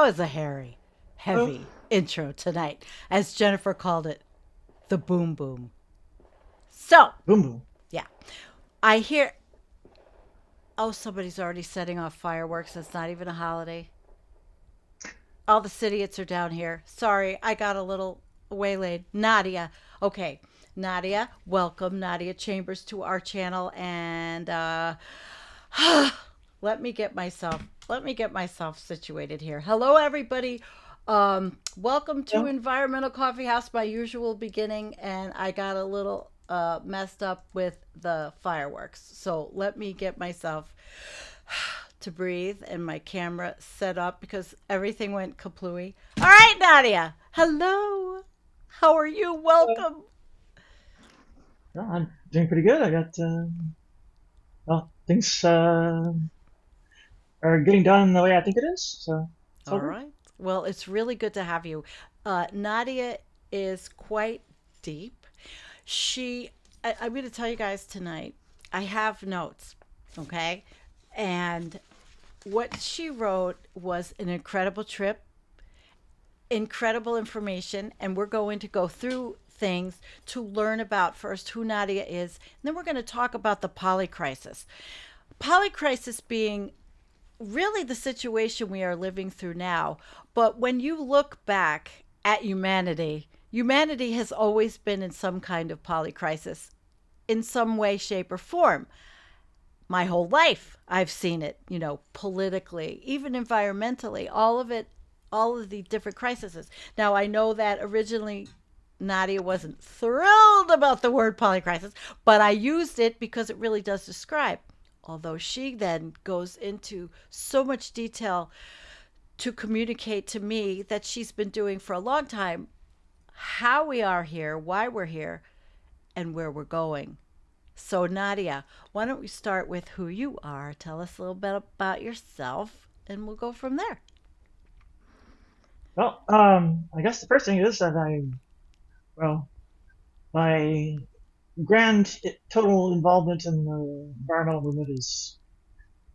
That was a Oh, heavy intro tonight, as Jennifer called it, the boom boom. So, boom boom. yeah, I hear, oh, somebody's already setting off fireworks. It's not even a holiday. All the idiots are down here. Sorry, I got a little waylaid. Nadia. Okay, Nadia, welcome, Nadia Chambers, to our channel. And let me get myself situated here. Hello, everybody. Welcome to Oh, Environmental Coffee House, my usual beginning, and I got a little messed up with the fireworks. So let me get myself to breathe and my camera set up because everything went kaplooey. All right, Nadia. Hello. How are you? Welcome. no, I'm doing pretty good. I got well, things are getting done the way I think it is, so it's all All good. right. Well, it's really good to have you. Nadia is quite deep. I'm going to tell you guys tonight, I have notes, okay? And what she wrote was an incredible trip, incredible information, and we're going to go through things to learn about first who Nadia is, and then we're going to talk about the polycrisis. Polycrisis being really the situation we are living through now. But when you look back at humanity, humanity has always been in some kind of polycrisis in some way, shape, or form. My whole life, I've seen it, politically, even environmentally, all of it, all of the different crises. Now, I know that originally Nadia wasn't thrilled about the word polycrisis, but I used it because it really does describe. Although she then goes into so much detail to communicate to me that she's been doing for a long time how we are here, why we're here, and where we're going. So, Nadia, why don't we start with who you are? Tell us a little bit about yourself, and we'll go from there. Well, I guess the first thing is that well, my total involvement in the environmental movement is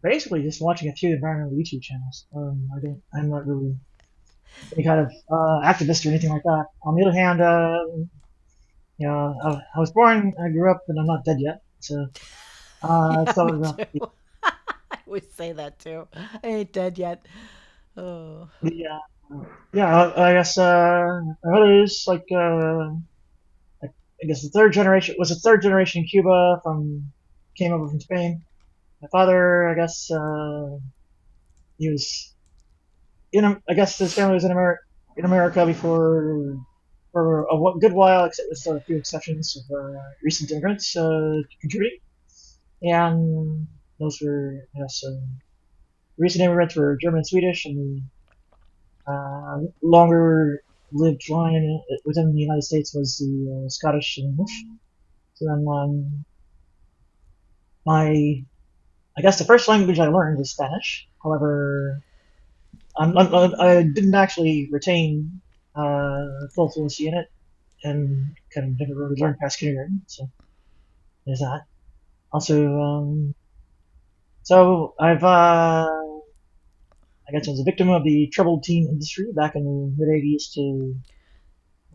basically just watching a few environmental YouTube channels. I'm not really any kind of activist or anything like that. On the other hand, I was born, I grew up, and I'm not dead yet. So, Yeah, me so too. I always say that too. I ain't dead yet. Oh, yeah, I guess my mother is I guess the third generation was a third generation in Cuba from came over from Spain. My father, I guess, he was I guess his family was in America before for good while, except with a few exceptions of recent immigrants contributing. And those were, I guess, recent immigrants were German and Swedish, and the longer lived line within the United States was the Scottish and English. So then my, I guess the first language I learned was Spanish. However, I didn't actually retain full fluency in it, and kind of never really learned past kindergarten. So there's that. Also, so I guess I was a victim of the troubled teen industry back in the mid '80s to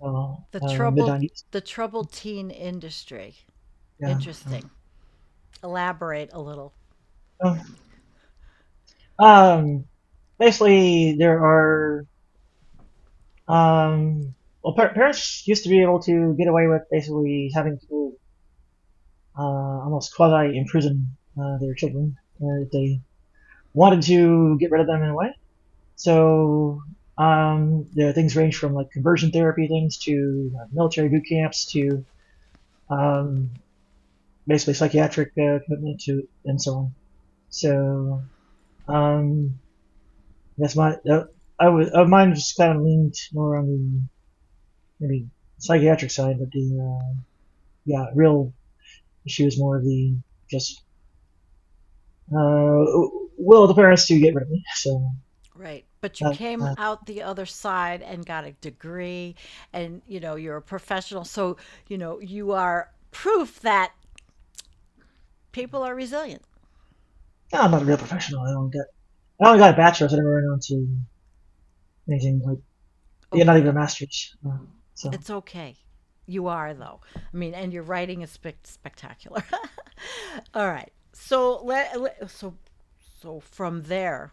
mid '90s. the troubled teen industry. Yeah. Interesting. Elaborate a little. Uh, um, Basically, there are parents used to be able to get away with basically having to almost quasi imprison their children if they wanted to get rid of them in a way. So the things range from like conversion therapy things to military boot camps to um, basically psychiatric commitment to and so on. So um, that's mine was kind of leaned more on the maybe psychiatric side, but the real issue is more of the just uh, will of the parents to get rid of me. So Right. But you that, came that out the other side and got a degree and you're a professional. So, you are proof that people are resilient. no, I'm not a real professional. I only got a bachelor's. I never went on to. anything like, yeah, not even a Okay. master's. So It's okay. You are though. I mean, and your writing is spectacular. All right. So from there,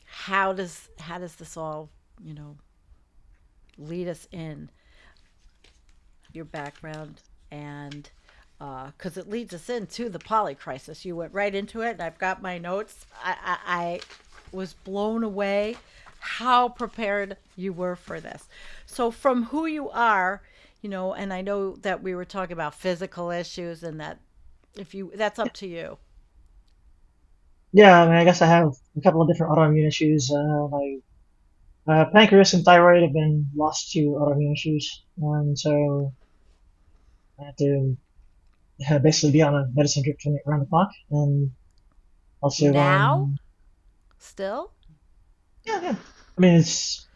how does this all, you know, lead us in your background and because it leads us into the polycrisis. You went right into it, and I've got my notes. I was blown away how prepared you were for this. So, from who you are, you know, and I know that we were talking about physical issues, and that if you, that's up to you. yeah, I mean, I guess I have a couple of different autoimmune issues. My pancreas and thyroid have been lost to autoimmune issues, and so I have to basically be on a medicine drip around the clock, and also Now, still, yeah, yeah. I mean, it's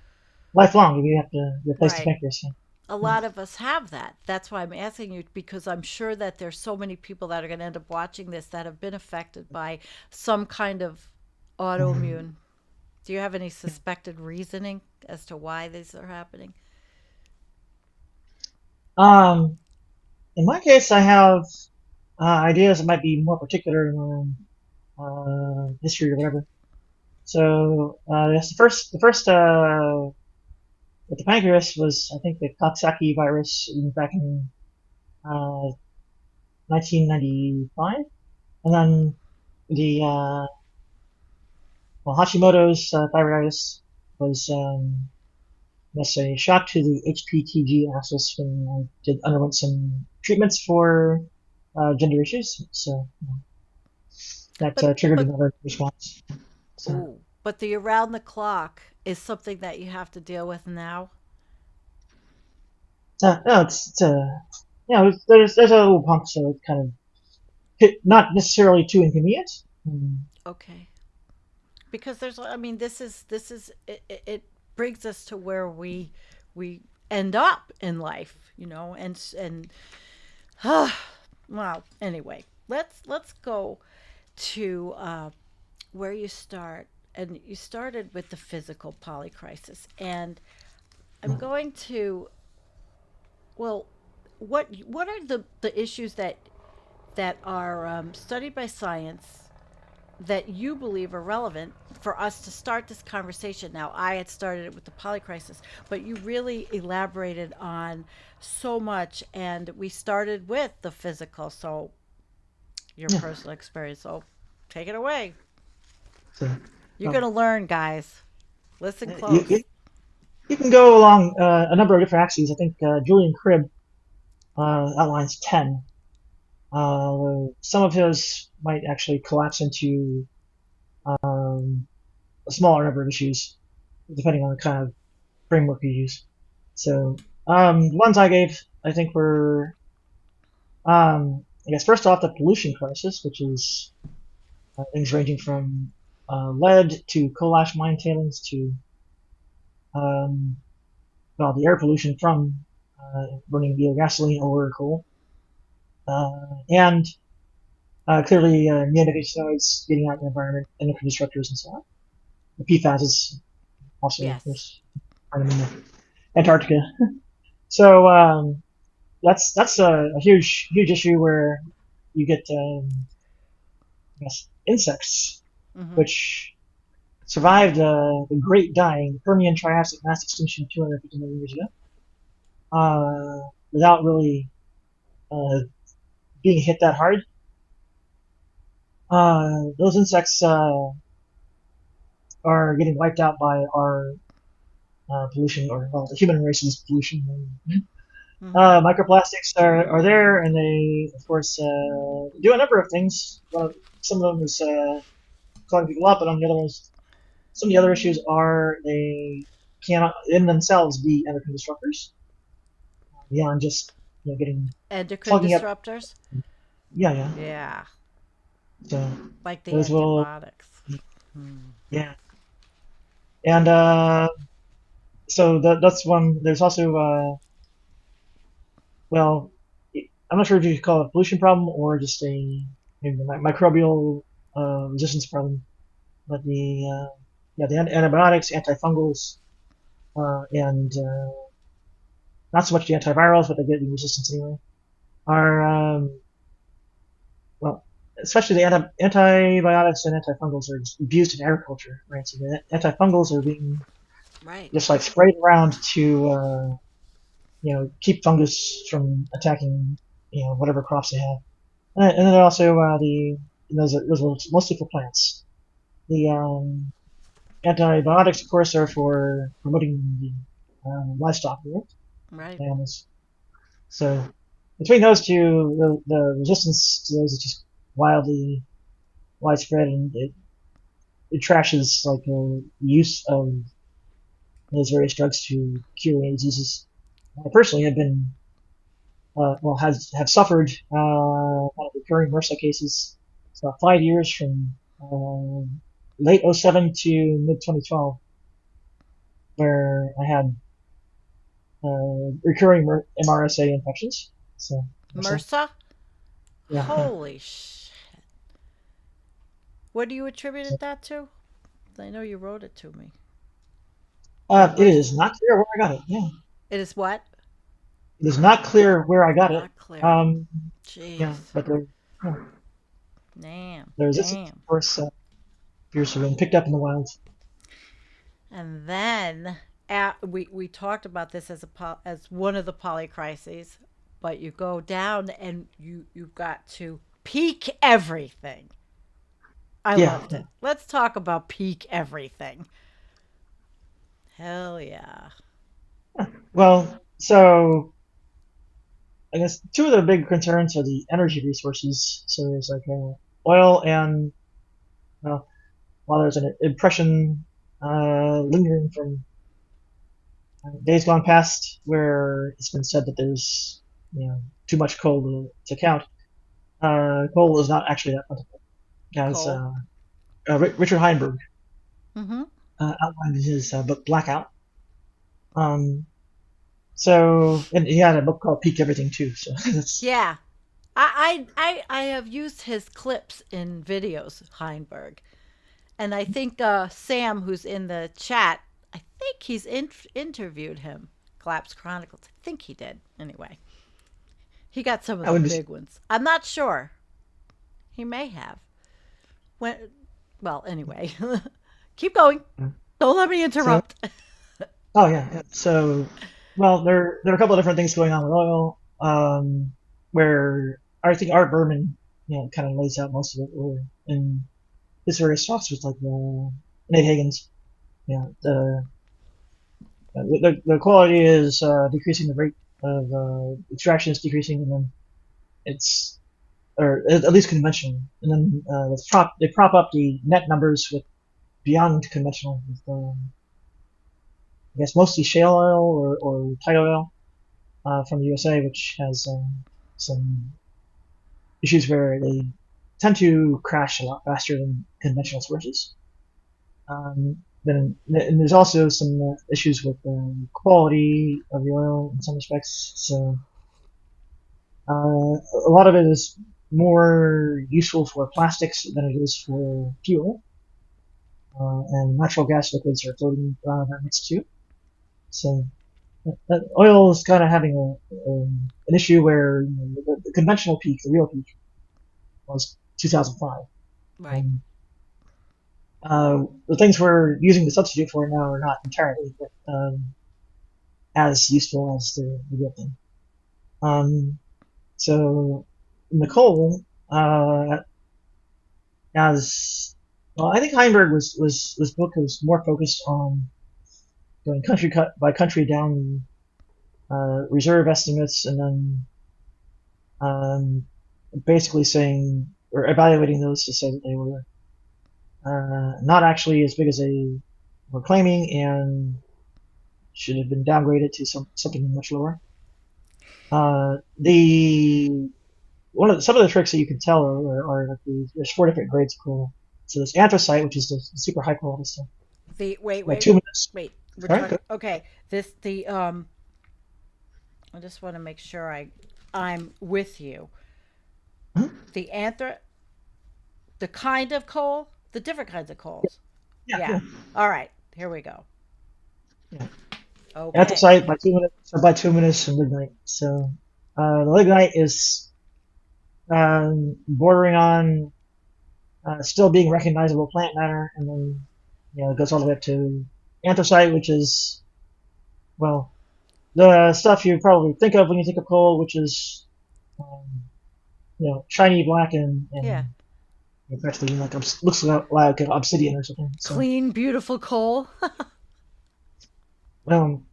lifelong. You have to replace the right? pancreas. A Yeah. lot of us have that. That's why I'm asking you because I'm sure that there's so many people that are going to end up watching this that have been affected by some kind of autoimmune. Do you have any suspected reasoning as to why these are happening? Um, in my case, I have ideas that might be more particular in history or whatever. So yes, the first with the pancreas was I think the Coxsackie virus back in uh, 1995, and then the well, Hashimoto's thyroiditis was let's say shock to the HPTG axis when I did underwent some treatments for gender issues. So that But triggered but another response. So oh, but the around the clock is something that you have to deal with now. no, it's you know, there's a little pump, so it's kind of not necessarily too inconvenient. Mm, Okay. Because there's I mean this is it brings us to where we end up in life, you know, and well, anyway, let's go to where you start, and you started with the physical polycrisis, and I'm yeah. going to, well, what are the issues that are studied by science that you believe are relevant for us to start this conversation? Now, I had started it with the polycrisis, but you really elaborated on so much, and we started with the physical, so your Yeah. personal experience. So take it away. So You're going um, to learn, guys. Listen you, you close. you can go along a number of different axes. I think Julian Cribb outlines 10. Some of his might actually collapse into a smaller number of issues, depending on the kind of framework you use. So the ones I gave, I think, were I guess first off the pollution crisis, which is things ranging from lead to coal ash mine tailings to um, well, the air pollution from burning gasoline or coal, and clearly neonicotinoids getting out in the environment, endocrine disruptors, and so on. The PFAS is also, of Yes. course, part of Antarctica. So that's a huge issue where you get I guess insects Mm-hmm. which survived the Great Dying, the Permian Triassic mass extinction 250 million years ago, without really uh, being hit that hard. Those insects are getting wiped out by our pollution, or well, the human race's pollution. Mm-hmm. Microplastics are there, and they, of course, do a number of things. Well, some of them is clogging people up, but on the other ones, some of the other issues are they cannot in themselves be endocrine disruptors beyond just getting Endocrine plugging up. disruptors. Yeah, yeah. Yeah, So like the those will, antibiotics. Hmm. yeah. And so that's one. There's also well, I'm not sure if you could call it a pollution problem or just a maybe microbial resistance problem. But the yeah, the antibiotics, antifungals, and not so much the antivirals, but they get the resistance anyway, are well, especially the antibiotics and antifungals are abused in agriculture, right? So the antifungals are being Right. just like sprayed around to keep fungus from attacking whatever crops they have, and then also those are mostly for plants. The antibiotics, of course, are for promoting the livestock growth, Right. animals. So between those two, the resistance to those is just wildly widespread, and it trashes like the use of those various drugs to cure any diseases. I personally have been have suffered kind of recurring MRSA cases. It's about 5 years from late '07 to mid 2012, where I had recurring MRSA infections. So MRSA, MRSA? yeah, yeah. Holy sh! What do you attribute that to? I know you wrote it to me. The It MRSA. is not clear where I got it. Yeah, It is what? it is not clear where I got it. Not clear. Um, yeah, Jeez. but yeah, Damn. the resistance, Damn. of course, appears to have been picked up in the wild. And then we talked about this as as one of the polycrises, but you go down and you've got to peak everything. I Yeah. loved it. Let's talk about peak everything. Hell yeah. Well, so I guess two of the big concerns are the energy resources. So there's like oil and well, while there's an impression lingering from days gone past where it's been said that there's too much coal to count. Coal is not actually that plentiful, as Cole. Richard Heinberg Mm-hmm. outlined in his book Blackout. Um, and he had a book called Peak Everything too. So that's Yeah. I have used his clips in videos, Heinberg. And I think Sam, who's in the chat, I think he's interviewed him. Collapse Chronicles. I think he did. Anyway, he got some of I the would just big ones. I'm not sure. He may have. When, well, anyway, keep going. Don't let me so interrupt. oh yeah, yeah. So well there are a couple of different things going on with oil. Where I think Art Berman kind of lays out most of it, or in his various talks with like Nate Hagen's. Yeah, the quality is decreasing, the rate of extraction is decreasing, and then it's or at least conventional, and then they prop up the net numbers with beyond conventional, with I guess mostly shale oil or tight oil from the USA, which has some issues where they tend to crash a lot faster than conventional sources. And there's also some issues with the quality of the oil in some respects. So a lot of it is more useful for plastics than it is for fuel. And natural gas liquids are floating around that mix too. So oil is kind of having an issue where the conventional peak, the real peak, was 2005. Right. And the things we're using to substitute for now are not entirely as useful as the real thing. So in the coal, as well, I think Heinberg was book was more focused on going country cut by country down reserve estimates, and then basically saying or evaluating those to say that they were not actually as big as they were claiming and should have been downgraded to something much lower. The some of the tricks that you can tell are like there's four different grades of coal. So there's anthracite, which is the super high quality stuff, The wait, like wait, 2 minutes. wait. We're All right, talking. good. Okay. This the I just want to make sure I'm with you. Mhm. The the kind of coal, the different kinds of coals. Yeah, Yeah. yeah, All right. Here we go. yeah. Okay. Anthracite by 2 minutes, or by 2 minutes, and lignite. So the lignite is bordering on still being recognizable plant matter, and then it goes all the way up to anthracite, which is, well, the stuff you probably think of when you think of coal, which is um, shiny black Yeah. and actually like looks like obsidian or something. So Clean, beautiful coal. well,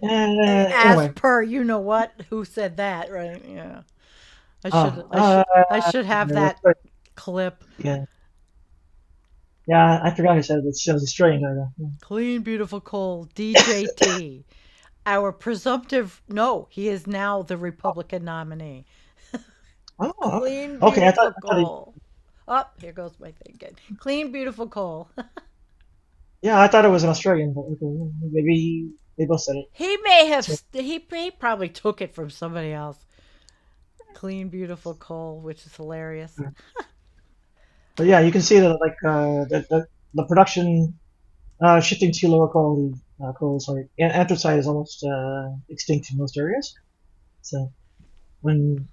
As anyway, per you know what? Who said that, right? Yeah. I uh, should I uh, should I should have that clip. yeah, yeah, I forgot I said it. It was Australian guy though. Yeah. Clean, beautiful coal. DJT. Our presumptive no, he is now the Republican nominee. Oh, okay. Clean, Okay, beautiful I thought he, coal. Up here goes my thing again. Clean, beautiful coal. yeah, I thought it was an Australian, but okay, maybe they both said it. He may have So, he probably took it from somebody else. Clean, beautiful coal, which is hilarious. but yeah, you can see that like the production shifting to lower quality coals. Like anthracite is almost extinct in most areas. So when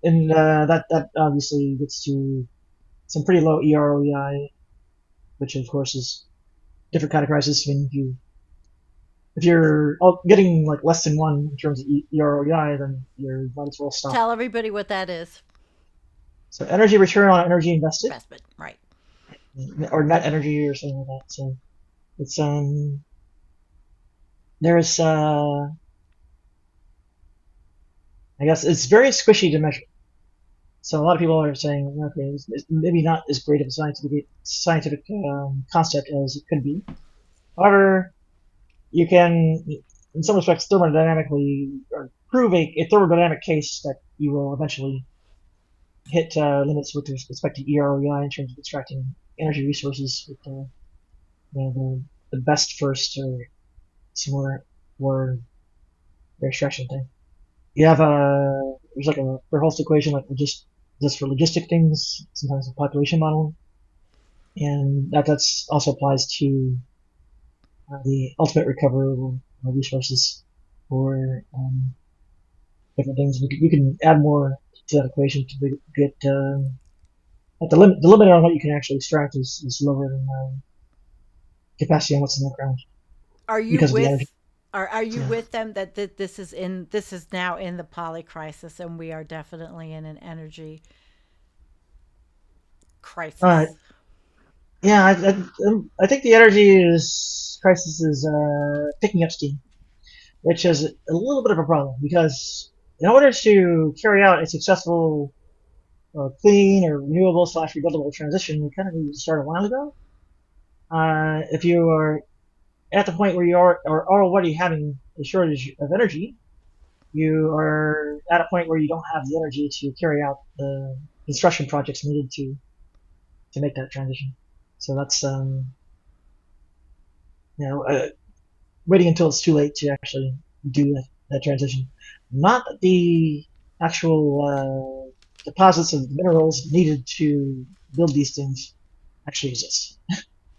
and that obviously gets to some pretty low EROEI, which of course is different kind of crisis. I mean, if you're getting like less than one in terms of EROEI, then you might as well stop. Tell everybody what that is. So energy return on energy invested, Investment, right. or net energy or something like that. So it's there's I guess it's very squishy to measure. So a lot of people are saying, okay, it's maybe not as great of a scientific concept as it could be. However, you can, in some respects, thermodynamically or prove a thermodynamic case that you will eventually hit limits with respect to EROEI in terms of extracting energy resources with the best first or similar or their extraction thing. You have a there's like a Verhulst equation like just for logistic things, sometimes a population model, and that's also applies to the ultimate recoverable resources for different things. You can add more to that equation to get at the limit on what you can actually extract is lower than capacity on what's in the ground Are you because of the energy. with are you Yeah. with them that this is now in the polycrisis and we are definitely in an energy Uh, crisis? yeah, I think the energy crisis is picking up steam, which is a little bit of a problem because in order to carry out a successful clean or renewable slash rebuildable transition, you kind of need to start a while ago. If you are at the point where you are already having a shortage of energy, you are at a point where you don't have the energy to carry out the construction projects needed to make that transition. So that's you know waiting until it's too late to actually do that transition. Not that the actual deposits of minerals needed to build these things actually exist.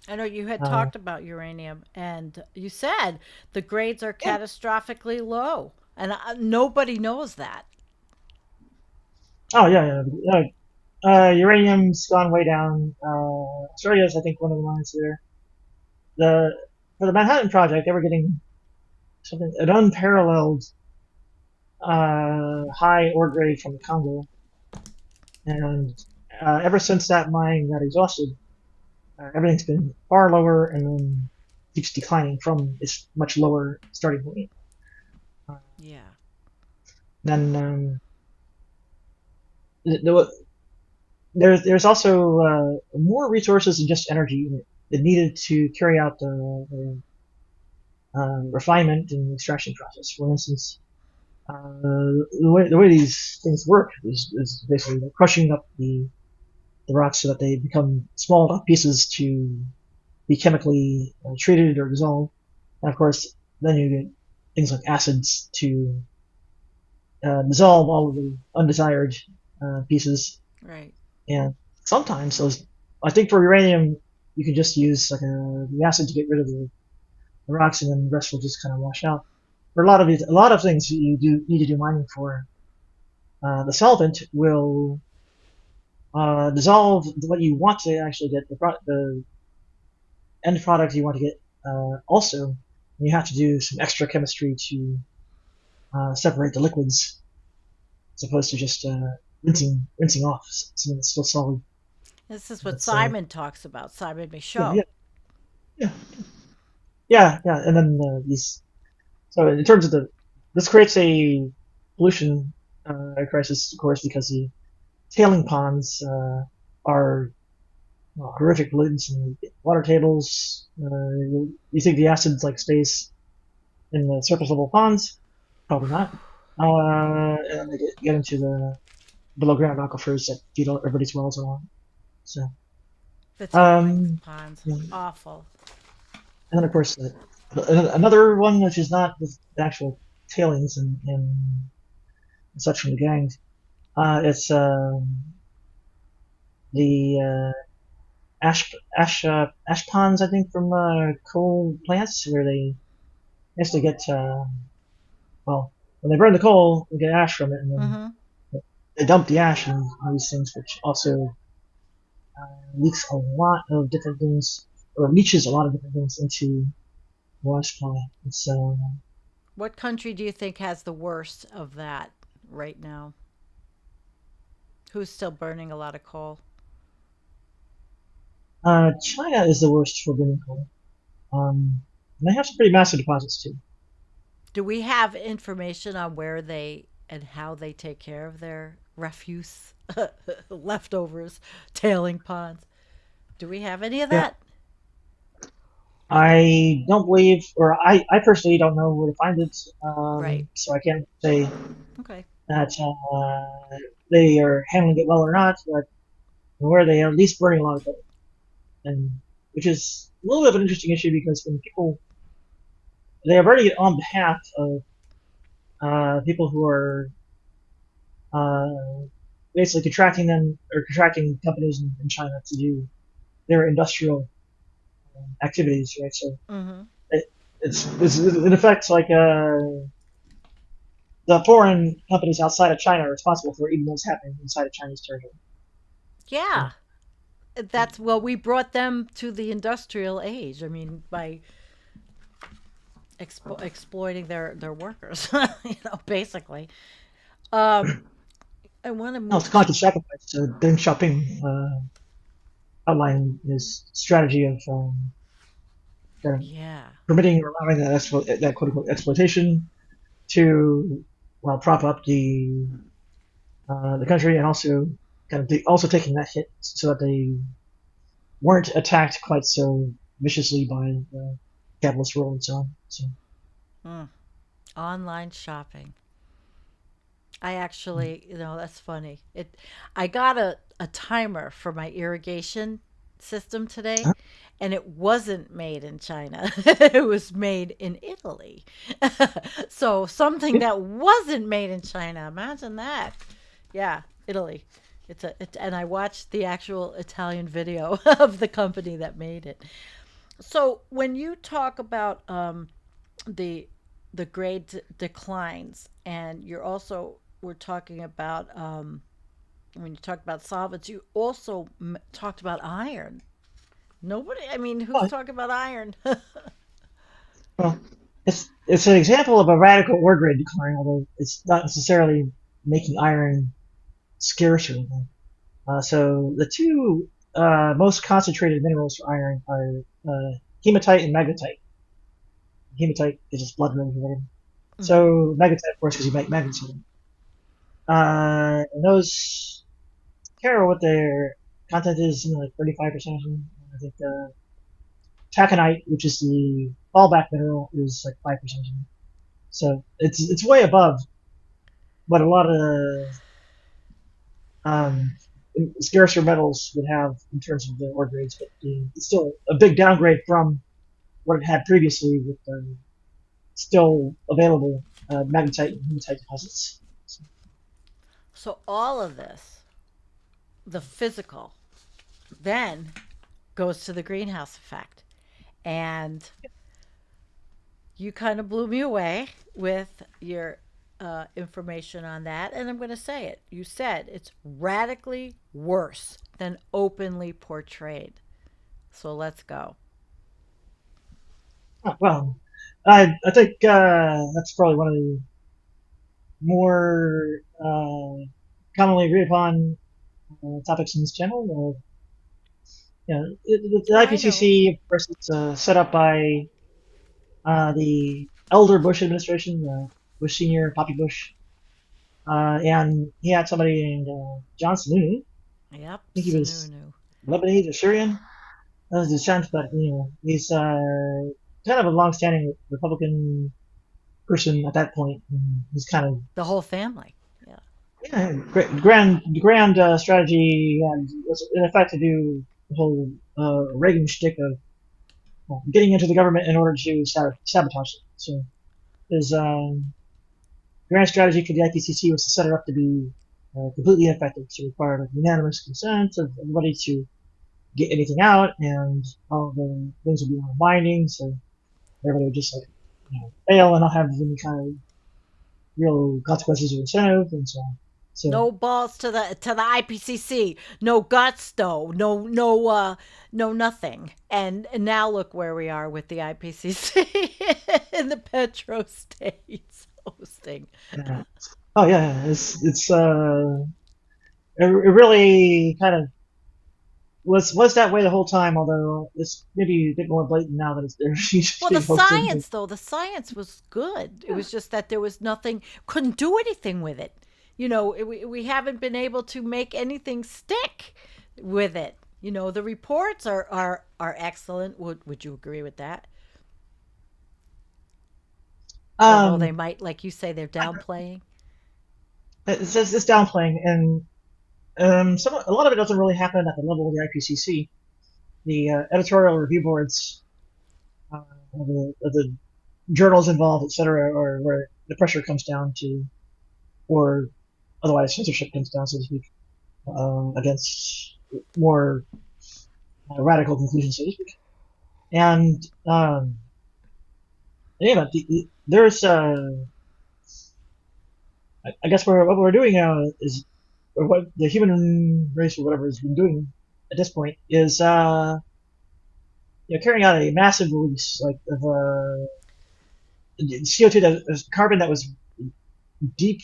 I know you had Uh, talked about uranium and you said the grades are yeah. catastrophically low and nobody knows that. Oh yeah, yeah. Uranium's gone way down. Australia's, I think, one of the mines there. The For the Manhattan Project, they were getting something an unparalleled high ore grade from the Congo, and ever since that mine got exhausted, everything's been far lower and then keeps declining from its much lower starting point. Uh, Yeah. then the, there's also more resources than just energy that needed to carry out the refinement and extraction process. For instance, the way these things work is basically crushing up the rocks so that they become small enough pieces to be chemically treated or dissolved. And of course, then you get things like acids to dissolve all of the undesired pieces. Right. And sometimes those, I think for uranium, you can just use like the acid to get rid of the rocks, and then the rest will just kind of wash out. For a lot of things you do need to do mining for, the solvent will dissolve what you want to actually get, the end product you want to get. Also, you have to do some extra chemistry to separate the liquids, as opposed to just rinsing off something that's still solid. This is what That's Simon talks about. Simon yeah, Michaud. yeah, yeah, yeah. And then these. So in terms of this creates a pollution crisis, of course, because the tailing ponds are horrific pollutants in the water tables. You think the acid like stays in the surface level ponds? Probably not. And they get into the below ground aquifers that feed everybody's wells and all. So, The tailing um, ponds. yeah. Awful. And then of course another one which is not the actual tailings and such from the gangs. It's the ash ponds, I think, from coal plants where they basically get well, when they burn the coal, they get ash from it, and then Mm-hmm. they dump the ash and all these things, which also leaks a lot of different things, or leaches a lot of different things into the water supply. It's What country do you think has the worst of that right now? Who's still burning a lot of coal? China is the worst for burning coal. And they have some pretty massive deposits too. Do we have information on where they and how they take care of their refuse, leftovers, tailing ponds? Do we have any of Yeah, that? I don't believe, or I personally don't know where to find it, Right. so I can't say Okay. that they are handling it well or not, but where they are at least burning a lot of it, and which is a little bit of an interesting issue because when people they are burning it on behalf of people who are uh, basically contracting them or contracting companies in China to do their industrial activities, right? So Mm-hmm. it's in effect like the foreign companies outside of China are responsible for even what's happening inside of Chinese territory. So, Yeah. That's well, we brought them to the industrial age. I mean, by exploiting their workers, basically. Um, I want to no, it's move a to conscious sacrifice. So Deng Xiaoping outlined his strategy of kind of yeah. permitting or allowing that quote unquote exploitation to well prop up the country and also also taking that hit so that they weren't attacked quite so viciously by the capitalist world and so on. So Mm. Online shopping. I actually, that's funny. I got a timer for my irrigation system today, uh, and it wasn't made in China. It was made in Italy. So something yeah, that wasn't made in China. Imagine that. Yeah, Italy. And I watched the actual Italian video of the company that made it. So when you talk about the the grade declines, and you're also we're talking about when you talk about solvents, you also talked about iron. Nobody, I mean, who's but, talking about iron? well, it's an example of a radical ore grade decline, although it's not necessarily making iron scarce or anything. So the two most concentrated minerals for iron are hematite and magnetite. Hematite is just blood red or whatever. Hmm. So magnetite, of course, because you make magnetite. And those, I can't remember what their content is, something like 35% or something. I think taconite, which is the fallback mineral, is like 5%. So it's way above what a lot of um, scarcer metals would have in terms of the ore grades, but it's still a big downgrade from what it had previously with still available magnetite and hematite deposits. So, So all of this, the physical, then goes to the greenhouse effect, and you kind of blew me away with your information on that, and I'm going to say it. You said it's radically worse than openly portrayed. So let's go. Well, I think that's probably one of the more commonly agreed upon topics in this channel. The I know. IPCC, of course, it's set up by the elder Bush administration, Bush Senior, Poppy Bush, and he had somebody named John Sununu. I Yep, think he was Sununu. Lebanese or Syrian. That was his sense, but he's kind of a long-standing Republican person at that point. And he's kind of The whole family. Yeah. yeah, grand strategy was in effect to do the whole Reagan shtick of getting into the government in order to sabotage it. So his grand strategy for the IPCC was to set it up to be completely ineffective, to require like, unanimous consent of everybody to get anything out, and all the things would be non-binding, so everybody would just like fail and not have any kind of real consequences or incentive, and so on. So No balls to the IPCC. No guts though. No nothing. And now look where we are with the IPCC in the petro states hosting. yeah. Oh yeah, it really kind of was that way the whole time, although it's maybe a bit more blatant now that it's they're Well, the usually hosting. science though, the science was good. It was just that there was nothing, couldn't do anything with it. We haven't been able to make anything stick with it. The reports are excellent. Would you agree with that? Although they Um, might, like you say, they're downplaying. it's downplaying, and a lot of it doesn't really happen at the level of the IPCC. The editorial review boards of the journals involved, etc., or where the pressure comes down to, or otherwise censorship comes down, so to speak, against more radical conclusions, so to speak. And yeah, there's I guess what we're doing now is, or what the human race or whatever has been doing at this point is, carrying out a massive release like of CO2 that was carbon that was deep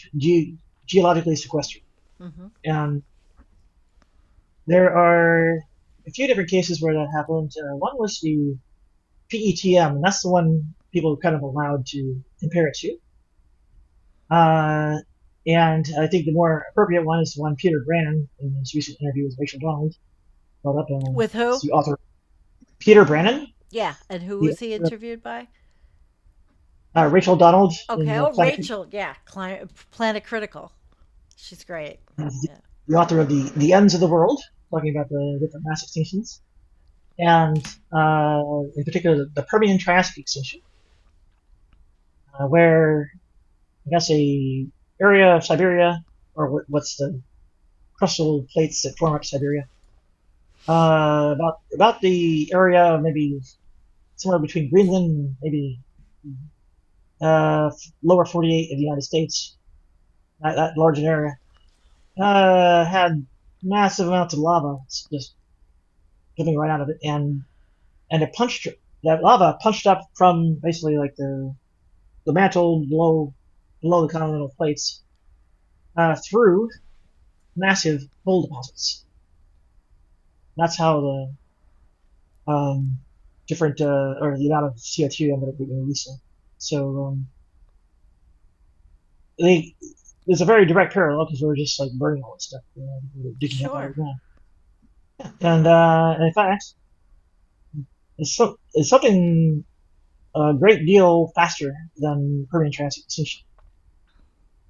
geologically sequestered, Hmm. and there are a few different cases where that happened. One was the PETM, and that's the one people kind of allowed to compare it to. Uh, and I think the more appropriate one is the one Peter Brannon, in his recent interview with Rachel Donald, brought up. With It's who? the author Peter Brannon, Yeah, and who the was he interviewed by? Rachel Donald in Okay, oh Planet, Rachel, yeah, Planet Critical. She's great. the, Yeah, the author of the Ends of the World, talking about the different mass extinctions, and in particular the Permian Triassic extinction, where I guess a area of Siberia, or what's the crustal plates that form up Siberia, about the area of maybe somewhere between Greenland and maybe uh, lower 48 of the United States, that large an area, had massive amounts of lava just coming right out of it, and it punched that lava punched up from basically like the mantle below the continental plates through massive coal deposits. That's how the different or the amount of CO2 ended up being released. So they there's a very direct parallel because we're just like burning all this stuff, we're digging up out of sure. the ground. And in fact, it's something a great deal faster than Permian Triassic extinction.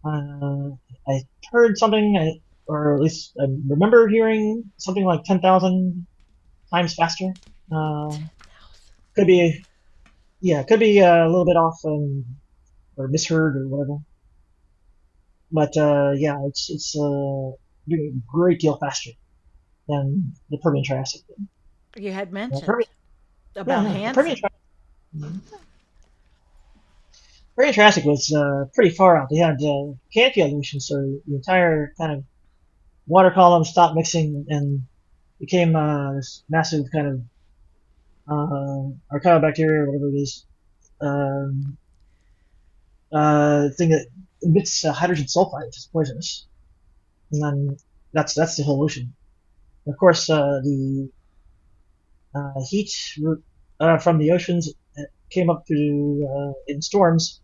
Uh, I heard something, or at least I remember hearing something like 10,000 times faster. Uh, could be, yeah, could be a little bit off, or misheard or whatever. But yeah, it's doing a great deal faster than the Permian Triassic did. You had Uh, Permian, mentioned yeah, about yeah, the Permian Hansen. Triassic. Very Jurassic was pretty far out. They had Canfield ocean, so the entire kind of water column stopped mixing and became this massive kind of archaeobacteria, or whatever it is, um, thing that emits hydrogen sulfide, which is poisonous. And then that's the whole ocean. And of course, the heat from the oceans came up through in storms.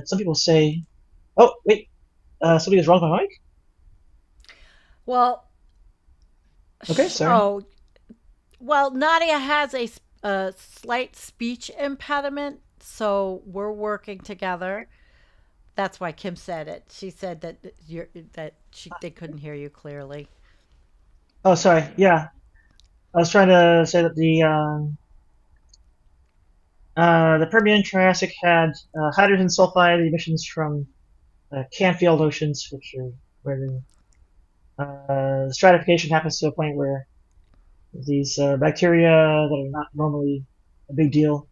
Some people say, "Oh, wait, something is wrong with my mic." Well, Okay, sorry. oh, well, Nadia has a slight speech impediment, so we're working together. That's why Kim said it. She said that they couldn't hear you clearly. Oh, sorry. Yeah, I was trying to say that the Permian Triassic had hydrogen sulfide emissions from Canfield oceans, which are where the stratification happens to a point where these bacteria that are not normally a big deal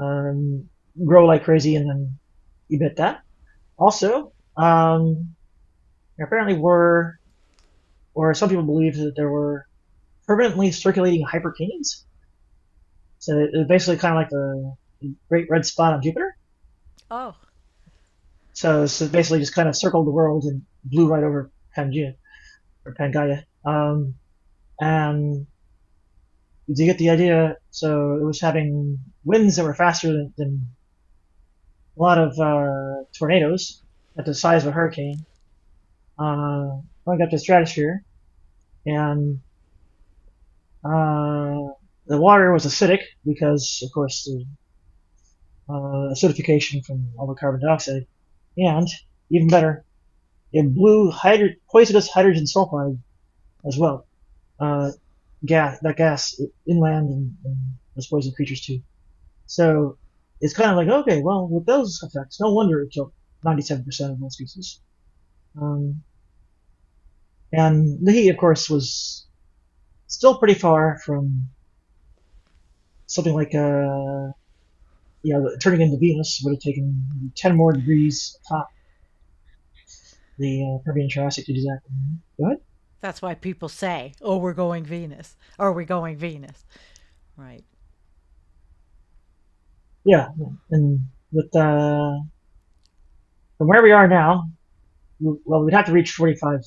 um, grow like crazy and then emit that. Also, there apparently were, or some people believe that there were permanently circulating hypercanes. So it's basically kind of like the Great Red Spot on Jupiter. Oh, So basically just kind of circled the world and blew right over Pangea or Pangaea. And you get the idea. So it was having winds that were faster than a lot of tornadoes at the size of a hurricane, going up to the stratosphere, and the water was acidic because, of course, the acidification from all the carbon dioxide, and even better, it blew poisonous hydrogen sulfide as well. Uh, gas inland and those poison creatures too. So it's kind of like, okay, well, with those effects, no wonder it killed 97% of most species. Um, and the heat, of course, was still pretty far from something like, turning into Venus would have taken 10 more degrees top the Permian Triassic to do that. Go ahead. that's why people say, "Oh, we're going Venus." Or we're going Venus. Right. Yeah, and with from where we are now, well, we'd have to reach 45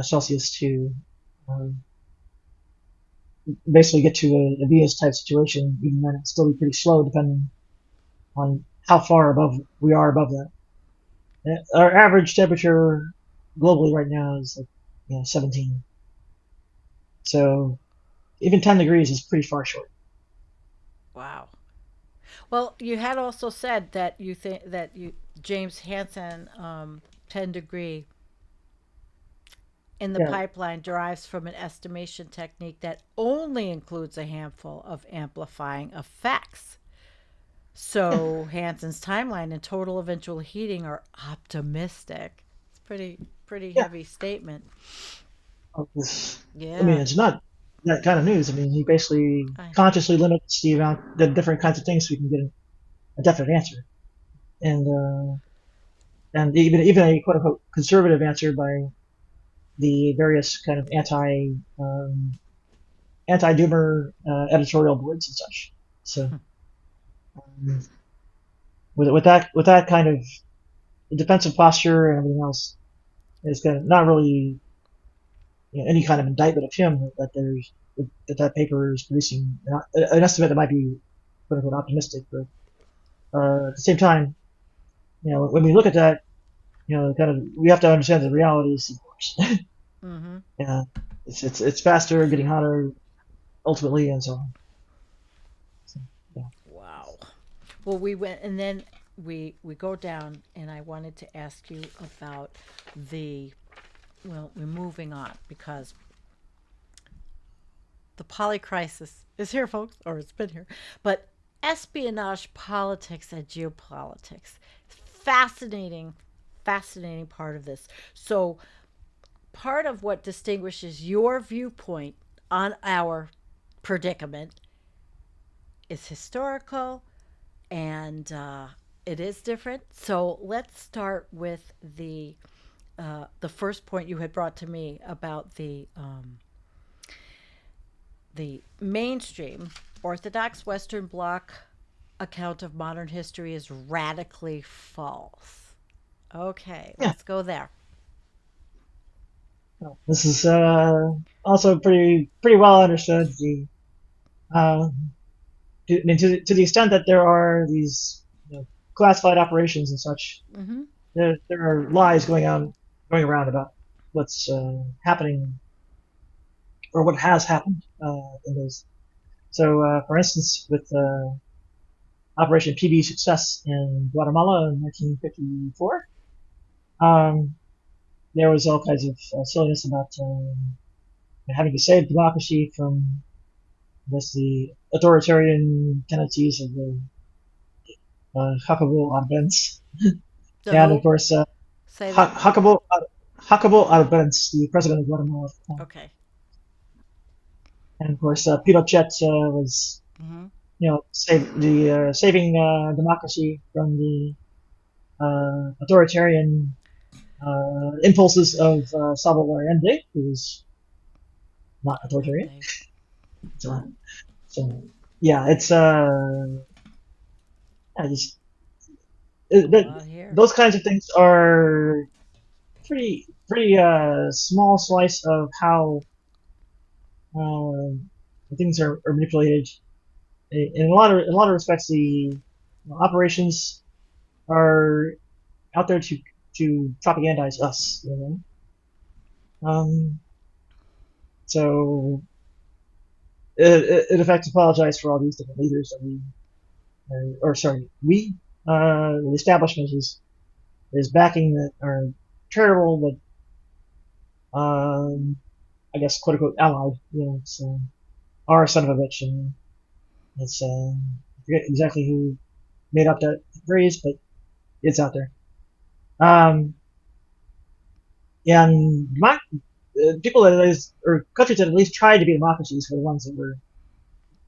Celsius to um, basically get to a Venus type situation. Even then, it'd still be pretty slow depending on how far above we are above that. Our average temperature globally right now is like 17. So even 10 degrees is pretty far short. Wow. Well, you had also said that you think that you James Hansen 10-degree in the Yeah. pipeline derives from an estimation technique that only includes a handful of amplifying effects. So Hansen's timeline and total eventual heating are optimistic. It's pretty Yeah. heavy statement. I mean, Yeah. it's not that kind of news. I mean, he basically I consciously limits the different kinds of things so we can get a definite answer. And even a quote unquote conservative answer by the various kind of anti doomer editorial boards and such. So um, with that kind of defensive posture and everything else, it's kind of not really any kind of indictment of him that paper is producing an estimate that might be quote unquote optimistic, but at the same time, when we look at that, kind of we have to understand the realities, of course. Mhm. Yeah, it's faster, getting hotter, ultimately, and so on. So, yeah. Wow. Well, we went and then we go down and I wanted to ask you about the well, we're moving on because the polycrisis is here, folks, or it's been here. But espionage politics and geopolitics. Fascinating, fascinating part of this. So, part of what distinguishes your viewpoint on our predicament is historical and It is different. So let's start with the first point you had brought to me about the mainstream Orthodox Western Bloc account of modern history is radically false. Okay, Yeah, let's go there. well, this is also pretty well understood. Uh, I mean, to the extent that there are these classified operations and such, Mm-hmm. there are lies going around about what's happening or what has happened in those. So, for instance, with Operation PB Success in Guatemala in 1954, um, there was all kinds of silliness about having to save democracy from, I guess, the authoritarian tendencies of the Jacobo Arbenz, The and of who? course, Say that. Jacobo Arbenz, the president of Guatemala at the time. Okay. And of course, Pinochet was, Mm-hmm. saving democracy from the authoritarian impulses of Salvador Allende, who was not authoritarian. Allende. So, so yeah, it's I just Oh, out here. those kinds of things are pretty small slice of how things are manipulated. In a lot of respects, the operations are out there to propagandize us. Um, so in effect, apologize for all these different leaders that or sorry, the establishment is backing that are terrible, but I guess quote unquote allied. So our son of a bitch, and it's I forget exactly who made up that phrase, but it's out there. Um, and people that is, or countries that at least tried to be democracies were the ones that were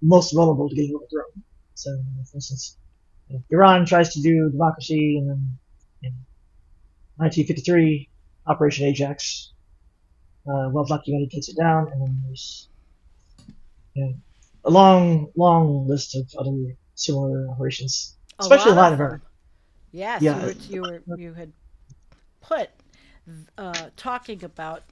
most vulnerable to getting overthrown. So, for instance, Iran tries to do democracy, and then in 1953, Operation Ajax, well documented, takes it down, and then there's you know, a long list of other similar operations, A especially in lot Latin of America. them. Yes, Yeah, you had put talking about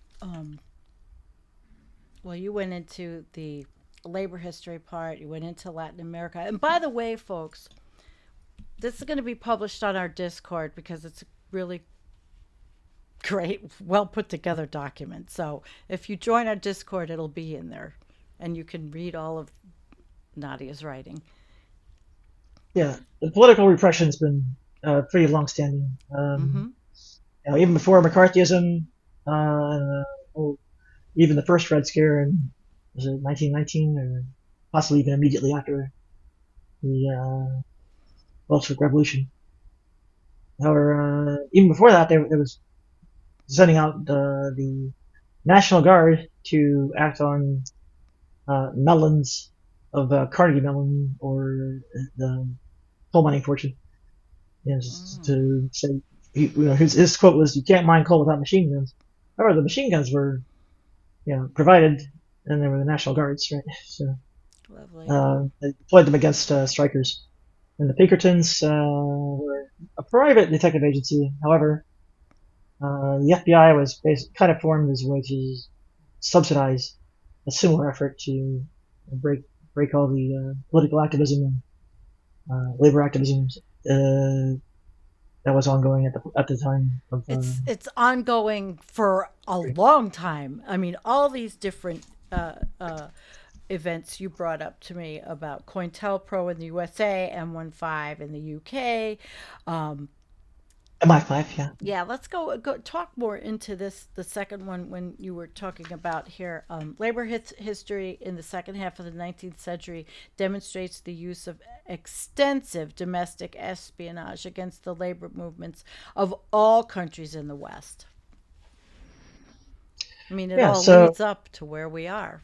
well, you went into the labor history part, you went into Latin America. And by the way, folks, this is going to be published on our Discord because it's a really great, well put together document. So if you join our Discord, it'll be in there and you can read all of Nadia's writing. yeah. The political repression's been pretty long-standing. Mm-hmm. Even before McCarthyism, uh, oh, even the first Red Scare in was it 1919, or possibly even immediately after the Bolshevik Revolution. However, even before that, there was sending out the National Guard to act on melons of Carnegie Mellon or the coal mining fortune. Mm. To say, his quote was, "You can't mine coal without machine guns." However, the machine guns were, provided, and they were the National Guards, right? So Lovely. they deployed them against strikers. And the Pinkertons were a private detective agency. However, the FBI was kind of formed as a way to subsidize a similar effort to break all the political activism and labor activism that was ongoing at the time of It's ongoing for a long time. I mean, all these different events you brought up to me about COINTELPRO in the USA, M15 in the UK. Um, MI5. Yeah, yeah, let's go talk more into this. The second one, when you were talking about here, labor history in the second half of the 19th century demonstrates the use of extensive domestic espionage against the labor movements of all countries in the West. I mean, it yeah. all So leads up to where we are.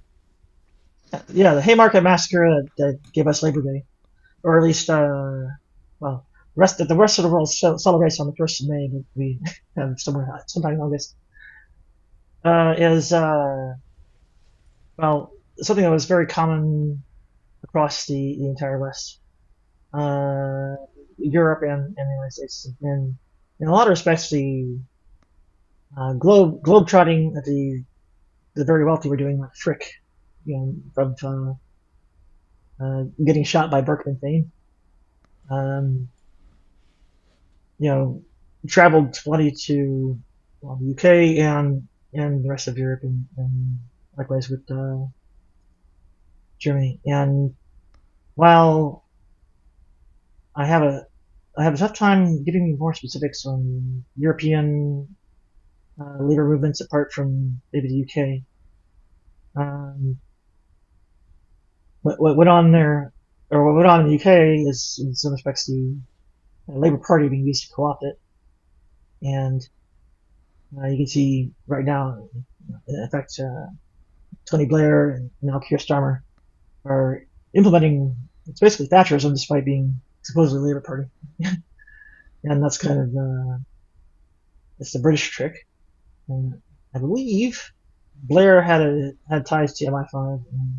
yeah, the Haymarket Massacre that gave us Labor Day, or at least well, the rest of the world celebrates on the 1st of May, but we have sometime in August, is well, something that was very common across the entire West, uh, Europe and the United States, and in a lot of respects, the globe trotting that the very wealthy were doing, like Frick, of getting shot by Berkman fame. Um, you know, traveled plenty to the UK and the rest of Europe, and likewise with Germany. And while I have a I have a tough time giving you more specifics on European labor movements apart from maybe the UK. Um, what went on there, or what went on in the UK, is in some respects the Labour Party being used to co-opt it, and you can see right now, in fact, Tony Blair and now Keir Starmer are implementing, it's basically Thatcherism despite being supposedly Labour Party, and that's kind of it's the British trick. And I believe Blair had ties to MI5, and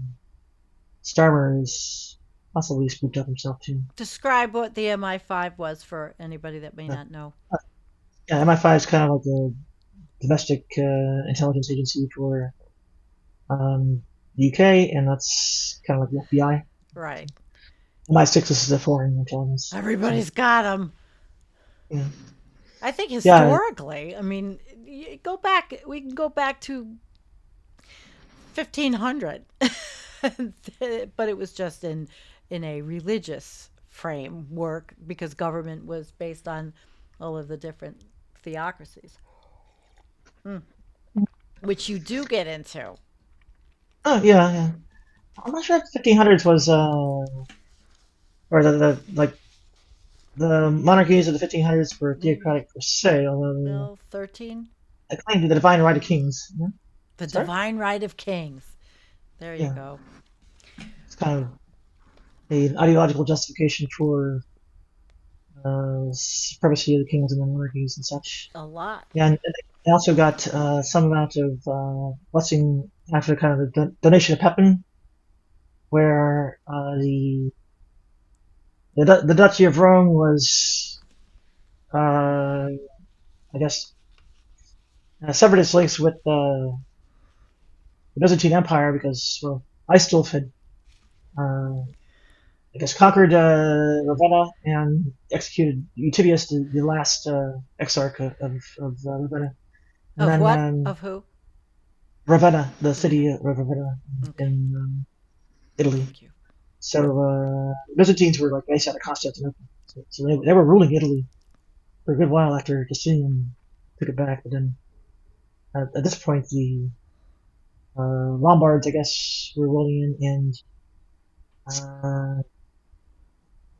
Starmer is possibly spooked up himself too. Describe what the MI5 was for anybody that may Uh, not know. yeah, MI5 is kind of like a domestic intelligence agency for the UK, and that's kind of like the FBI. Right. MI6 is the foreign intelligence. So Everybody's got them. yeah, I think yeah, historically, I mean, go back, we can go back to 1500. But it was just in a religious framework because government was based on all of the different theocracies, which you do get into. oh yeah, yeah. I'm not sure if 1500s was or the like the monarchies of the 1500s were Maybe theocratic per se, although Bill 13, I claim the divine right of kings. Yeah? the Sorry? divine right of kings. There you Yeah, go. it's kind of an ideological justification for supremacy of the kings and the monarchies and such. A lot. Yeah, and they also got some amount of blessing after kind of the donation of Pepin, where the Duchy of Rome was, I guess, severed its links with the Byzantine Empire because, well, Aistulf had, I guess, conquered Ravenna and executed Eutychius, the last exarch of Ravenna. And Of then what? Of who? Ravenna, the city Okay. of Ravenna Okay. in Italy. Thank you. So Byzantines were like based out of Constantinople. So they were ruling Italy for a good while after Justinian took it back. But then at this point, the Lombards, I guess, were rolling in and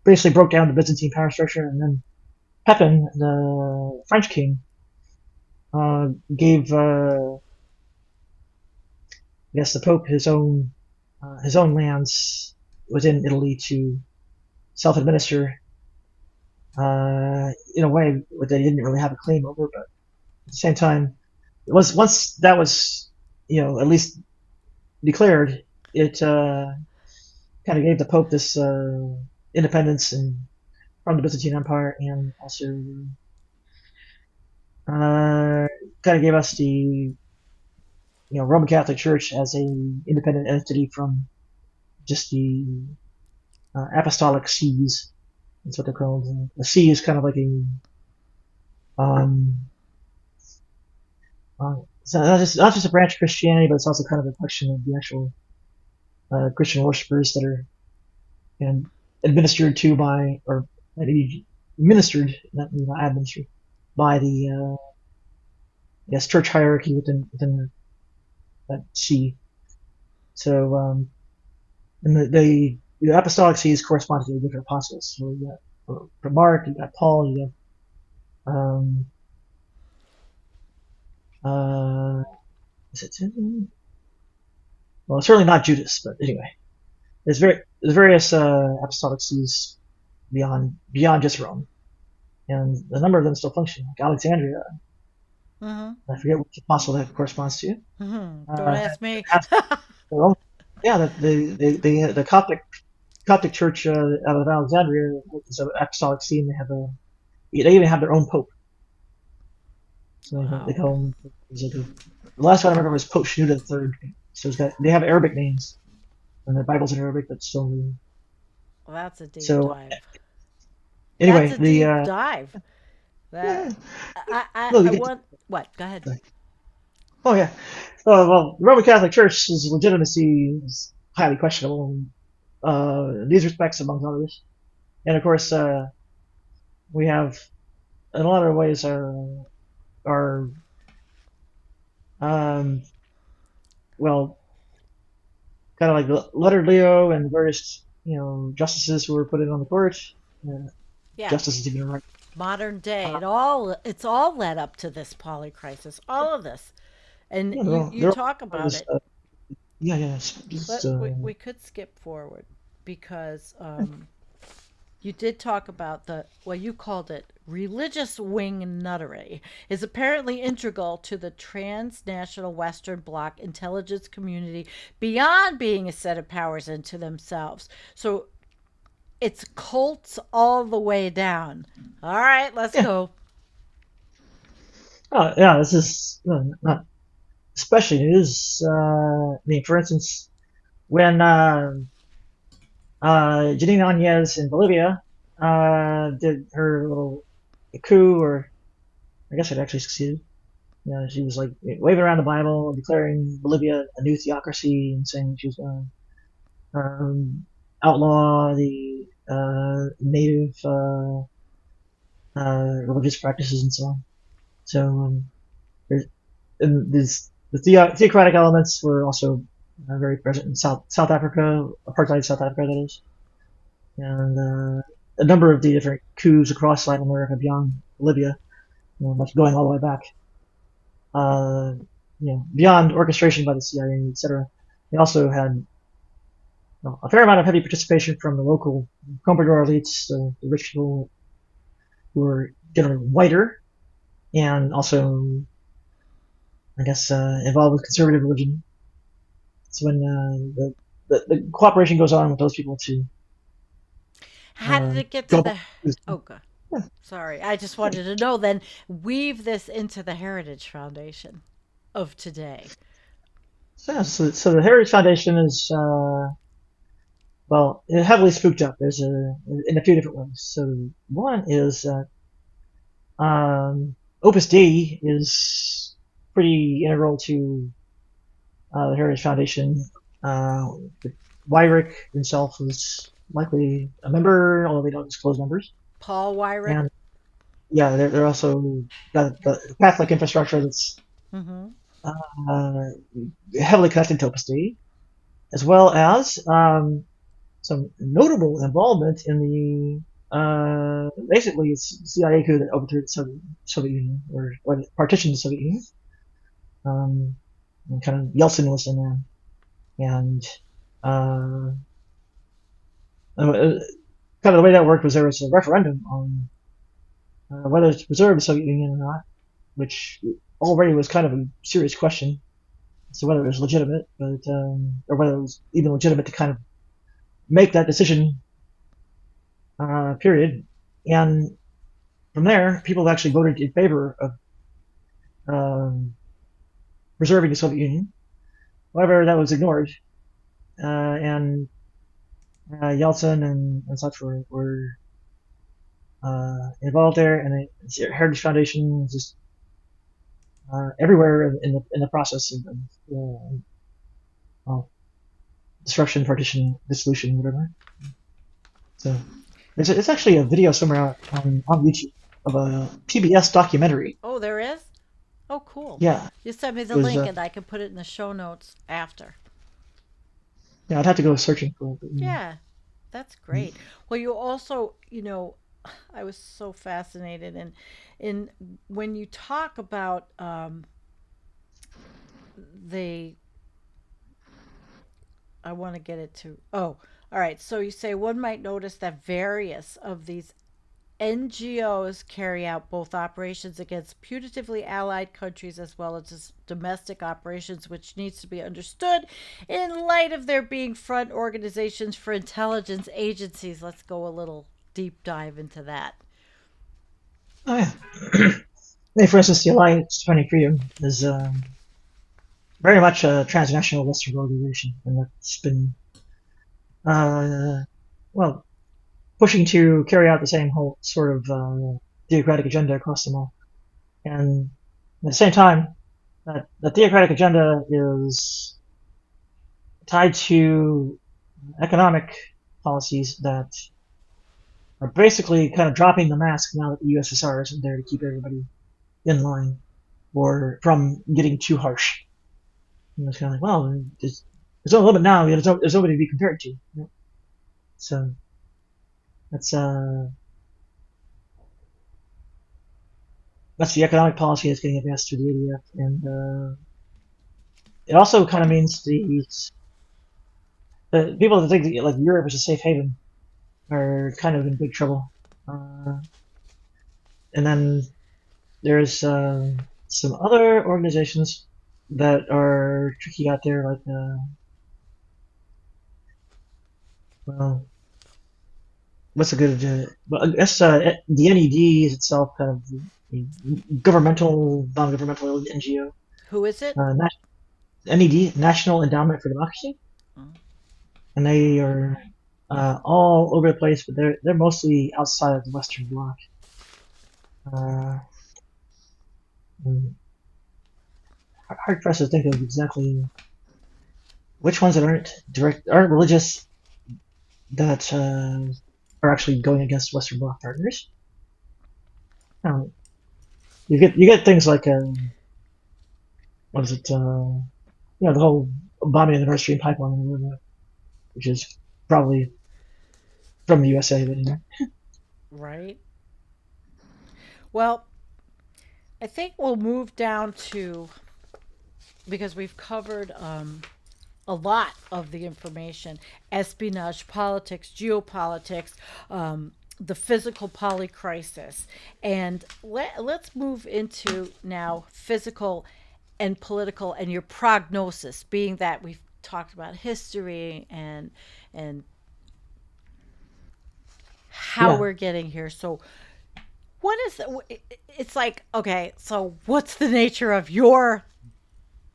basically broke down the Byzantine power structure. And then Pepin, the French king, gave, I guess, the Pope his own lands within Italy to self-administer in a way that they didn't really have a claim over. But at the same time, it was once that was at least declared, it kind of gave the Pope this independence from the Byzantine Empire, and also kind of gave us the Roman Catholic Church as a independent entity from just the apostolic sees. That's what they're called. The see is kind of like um, it's not just a branch of Christianity, but it's also kind of a reflection of the actual Christian worshippers that are administered to by, or maybe ministered, not administered, by the yes, church hierarchy within that see. So and the apostolic sees correspond to the different apostles. So you got for Mark, you got Paul, you got is it well, certainly not Judas, but anyway, there's various apostolic sees beyond just Rome. and a number of them still function. Like Alexandria, Mm-hmm. I forget which apostle that corresponds to. Mm-hmm. Don't Uh, ask me. has their own, yeah, the Coptic Church out of Alexandria is an apostolic see, and they even have their own pope. So they Wow. call him. Like the last one I remember was Pope Shenouda III. So they have Arabic names, and the Bible's in Arabic, but still. Well, that's a deep So dive. That's anyway, a the deep dive. That yeah, I no, you I get. want what? Go ahead. Oh yeah. Well, the Roman Catholic Church's legitimacy is highly questionable in these respects, among others. And of course, we have, in a lot of ways, our um, well, kind of like the letter Leo and various, justices who were put in on the court. Uh, Yeah. justice is even right. Modern day. Uh, It's all led up to this polycrisis. All of this. And yeah, you they're talk all about it. yeah, yeah. But we could skip forward because you did talk about well, you called it religious wing nuttery is apparently integral to the transnational Western Bloc intelligence community beyond being a set of powers into themselves. So it's cults all the way down. All right, let's yeah. go. Oh, yeah. This is not especially news. I mean, for instance, when Janine Áñez in Bolivia did her little coup, or I guess it actually succeeded. She was like waving around the Bible, declaring Bolivia a new theocracy, and saying she was going to outlaw the native religious practices and so on. So there's, and theocratic elements were also very present in South Africa, apartheid South Africa, that is, and a number of the different coups across Latin America beyond Libya, like going all the way back, uh, beyond orchestration by the CIA, etc. They also had a fair amount of heavy participation from the local comprador elites, the rich people who were generally whiter, and also, I guess, involved with conservative religion. It's when the cooperation goes on with those people to How did it get to go back. the Oh god. Sorry. I just wanted to know then weave this into the Heritage Foundation of today. So the Heritage Foundation is well, heavily spooked up. There's in a few different ways. So one is that Opus Dei is pretty integral to the Heritage Foundation. Uh, Weyrich himself was likely a member, although they don't disclose numbers. Paul Wyrick. And yeah, they're also got the Catholic infrastructure that's Mm-hmm. uh, heavily connected to Opus Dei, as well as some notable involvement in the basically it's CIA coup that overthrew the Soviet Union, or partitioned the Soviet Union. And kind of Yeltsin was in there, and uh, kind of the way that worked was there was a referendum on whether to preserve the Soviet Union or not, which already was kind of a serious question as to whether it was legitimate, but or whether it was even legitimate to kind of make that decision. Period. And from there, people actually voted in favor of um, preserving the Soviet Union. However, that was ignored, and Yeltsin and such were involved there, and the Heritage Foundation is just everywhere in the process of well, disruption, partition, dissolution, whatever. So it's actually a video somewhere on YouTube of a PBS documentary. Oh, there is? Oh, cool. Yeah, You send me it the was. link and I can put it in the show notes after. Yeah, I'd have to go searching for it. But, Yeah, that's great. Well, you also, I was so fascinated in when you talk about the I want to get it to. Oh, all right. So you say one might notice that various of these NGOs carry out both operations against putatively allied countries as well as domestic operations, which needs to be understood in light of there being front organizations for intelligence agencies. Let's go a little deep dive into that. Oh yeah. For instance, the Alliance Defending Freedom is very much a transnational Western organization, and that's been uh, well pushing to carry out the same whole sort of theocratic agenda across them all. And at the same time, that theocratic agenda is tied to economic policies that are basically kind of dropping the mask now that the USSR isn't there to keep everybody in line or from getting too harsh. And it's kind of like, well, there's a limit now. There's nobody to be compared to. So that's that's the economic policy that's getting advanced through the ADF, and it also kind of means the people that think that, like Europe is a safe haven are kind of in big trouble. And then there's some other organizations that are tricky out there, like well, what's a good? Well, I guess the NED is itself kind of a governmental, non-governmental NGO. Who is it? NED, National Endowment for Democracy, Oh. and they are all over the place, but they're mostly outside of the Western Bloc. Uh, Hard pressed to think of exactly which ones that aren't religious that are actually going against Western Bloc partners. You get things like what is it? The whole bombing of the Nord Stream pipeline, which is probably from the USA, but anyway. Right. Well, I think we'll move down to, because we've covered a lot of the information: espionage, politics, geopolitics, the physical polycrisis. And let's move into now physical and political and your prognosis, being that we've talked about history and how Yeah. we're getting here. So what is it's like, okay, so what's the nature of your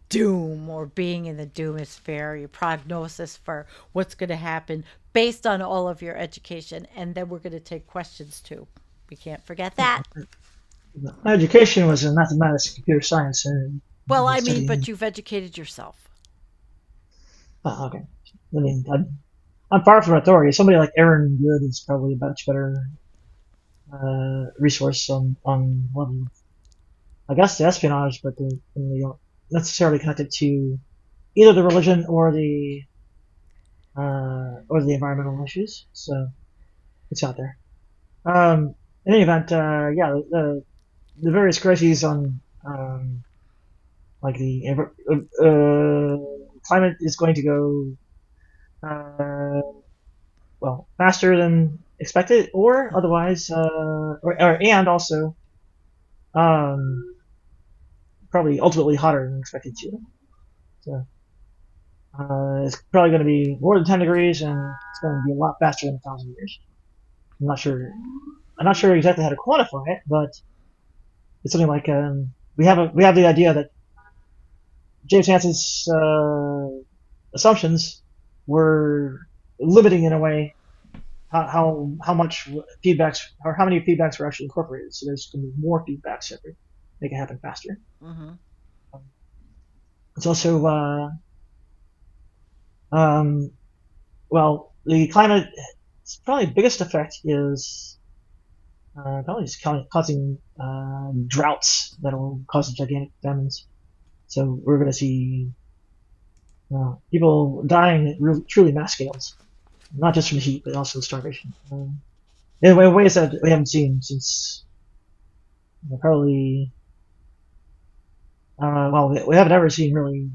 doom or being in the doomosphere, your prognosis for what's going to happen based on all of your education? And then we're going to take questions too. We can't forget that. My education was in mathematics and computer science, and Well, I mean, but studying. you've educated yourself. Oh, okay. I mean, I'm far from authority. Somebody like Aaron Good is probably a much better resource on one, I guess, the espionage, but they don't necessarily connect it to either the religion or the environmental issues. So it's out there. In any event, yeah, the various crises on like the climate is going to go well faster than expected, or otherwise, and also um, probably ultimately hotter than expected too. So it's probably going to be more than 10 degrees, and it's going to be a lot faster than 1,000 years. I'm not sure. I'm not sure exactly how to quantify it, but it's something like we have the idea that James Hansen's assumptions were limiting in a way how much feedbacks or how many feedbacks were actually incorporated. So there's going to be more feedbacks that make it happen faster. Mm-hmm. It's also um, well, the climate. It's probably the biggest effect is probably just causing droughts that will cause gigantic famines. So we're going to see people dying at truly mass scales, not just from heat, but also starvation. In ways that we haven't seen since probably, well, we haven't ever seen really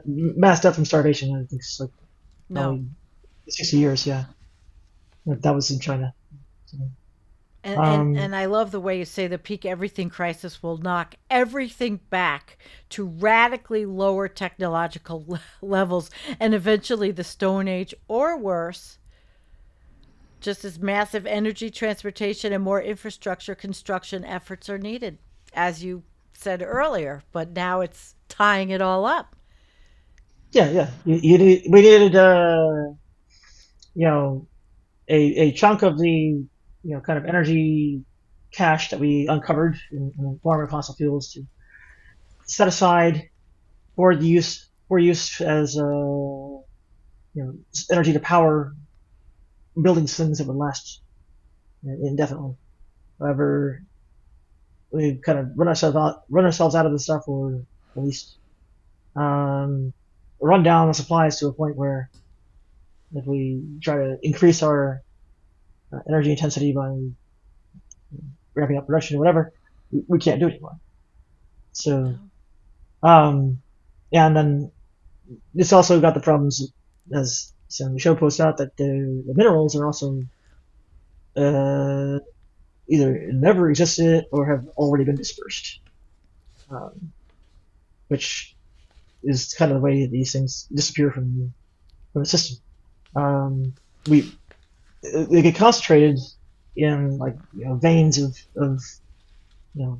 mass death from starvation. I think it's like No. probably 60 years, yeah. That was in China. So, Um, And I love the way you say the peak everything crisis will knock everything back to radically lower technological levels and eventually the Stone Age or worse, just as massive energy transportation and more infrastructure construction efforts are needed, as you said earlier. But now it's tying it all up. yeah, yeah. We needed, you know, a chunk of the, kind of energy cache that we uncovered in the form of fossil fuels to set aside for use as, energy to power building things that would last indefinitely. However, we kind of run ourselves out of the stuff, or at least um, run down the supplies to a point where if we try to increase our energy intensity by ramping up production or whatever, we can't do it anymore. So, No. um, yeah, and then this also got the problems, as the show posts out, that the minerals are also uh, either never existed or have already been dispersed, um, which is kind of the way these things disappear from the system. Um, we They get concentrated in, like, veins of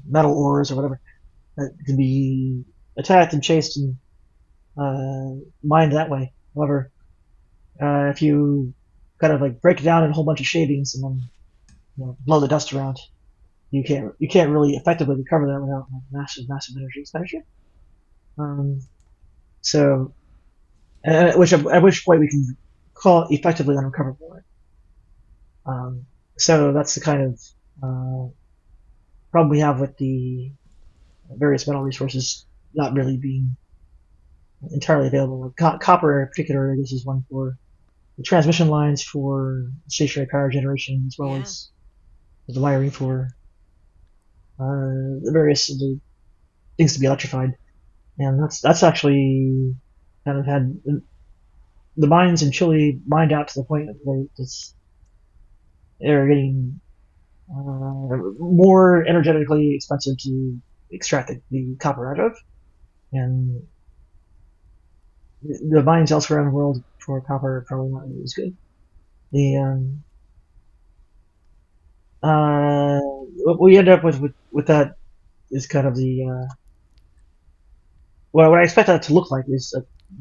metal ores or whatever that can be attacked and chased and mined that way. However, if you kind of like break it down in a whole bunch of shavings and then blow the dust around, you can't really effectively recover that without, like, massive energy expenditure. Um, so at which point we can call it effectively unrecoverable. Right? So that's the kind of problem we have with the various metal resources not really being entirely available. Like copper, in particular, this is one for the transmission lines for stationary power generation, as well Yeah. as the wiring for the various things to be electrified. And that's actually kind of had the mines in Chile mined out to the point that they're getting more energetically expensive to extract the copper out of, and the mines elsewhere in the world for copper are probably not as good. The What we end up with that is kind of the what I expect that to look like is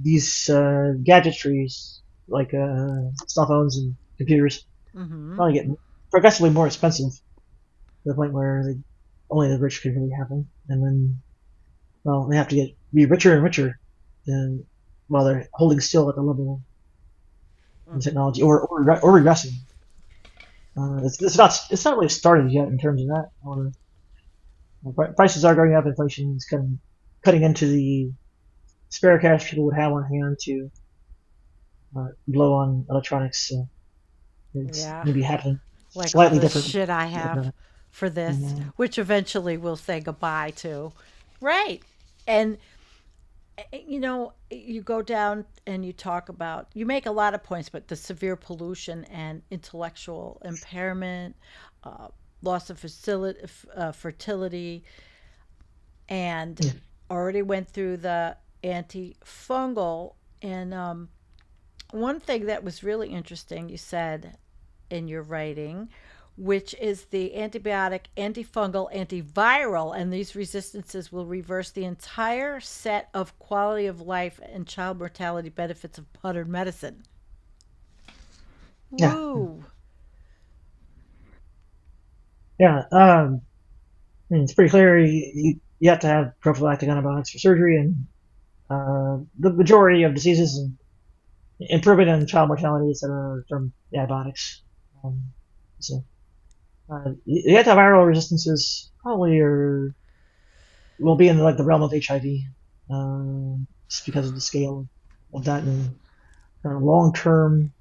these gadgetries, like cell phones and computers, Mm-hmm. probably get progressively more expensive to the point where only the rich can really have them, and then, well, they have to be richer and richer, and while they're holding still at the level of Mm-hmm. technology, or regressing. It's not really started yet in terms of that. Prices are going up. Inflation is kind of cutting into the spare cash people would have on hand to blow on electronics. So it's Yeah. maybe happening Like all slightly the different. shit I have for this, And, which eventually we'll say goodbye to. Right. And you go down and you talk about, you make a lot of points, but the severe pollution and intellectual impairment, uh, loss of fertility, and yeah, already went through the antifungal. And one thing that was really interesting, you said in your writing, which is the antibiotic, antifungal, antiviral, and these resistances will reverse the entire set of quality of life and child mortality benefits of modern medicine. yeah, Woo! yeah. I mean, it's pretty clear you have to have prophylactic antibiotics for surgery, and the majority of diseases and improvement in child mortality, etc., from the antibiotics. Um, so the antiviral resistances probably will be in like the realm of HIV, just because of the scale of that and kind of long-term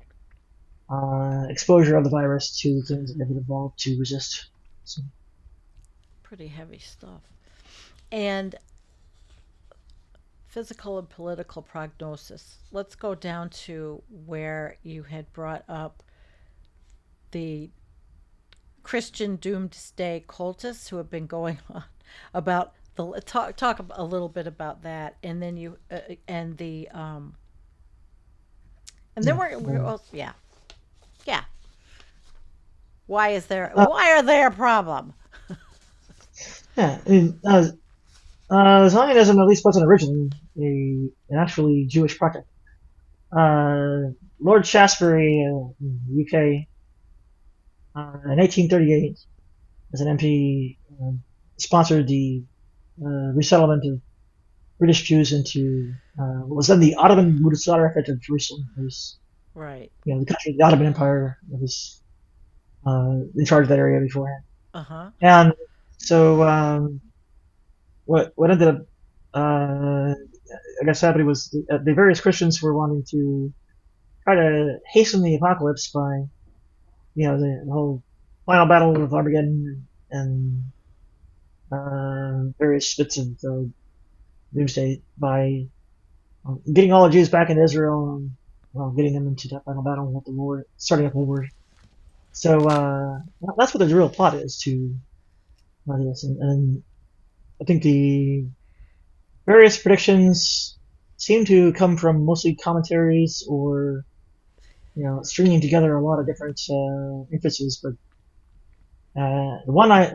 exposure of the virus to things that have evolved to resist. So, Pretty heavy stuff. And physical and political prognosis. Let's go down to where you had brought up the Christian doomsday cultists who have been going on about the talk a little bit about that, and then you and then Yeah. we're also, yeah, yeah. Why are they a problem? Yeah. I mean, Zionism at least wasn't originally an actually Jewish project. Lord Shaftesbury in the UK in 1838, as an MP, sponsored the resettlement of British Jews into what was then the Ottoman Musadarafate of Jerusalem. It was, Right. the country, the Ottoman Empire, that was in charge of that area beforehand. Uh huh. And so what ended up, uh, I guess, happening was the various Christians were wanting to try to hasten the apocalypse by, the whole final battle of Armageddon and various bits of doomsday by getting all the Jews back in Israel and getting them into that final battle with the war, starting up a war. So that's what the real plot is to this, and I think the various predictions seem to come from mostly commentaries or stringing together a lot of different inferences. But one I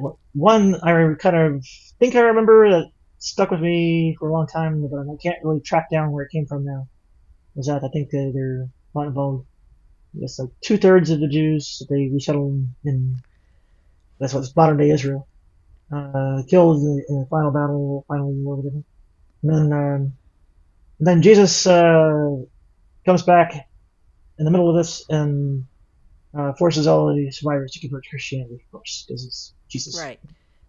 kind of think I remember that stuck with me for a long time, but I can't really track down where it came from now. Was that I think they're not involved. I guess like 2/3 of the Jews that they resettled in that's what's modern day Israel killed in the final battle, final war, whatever. And then Jesus comes back in the middle of this and forces all the survivors to convert to Christianity, of course, because it's Jesus. Right.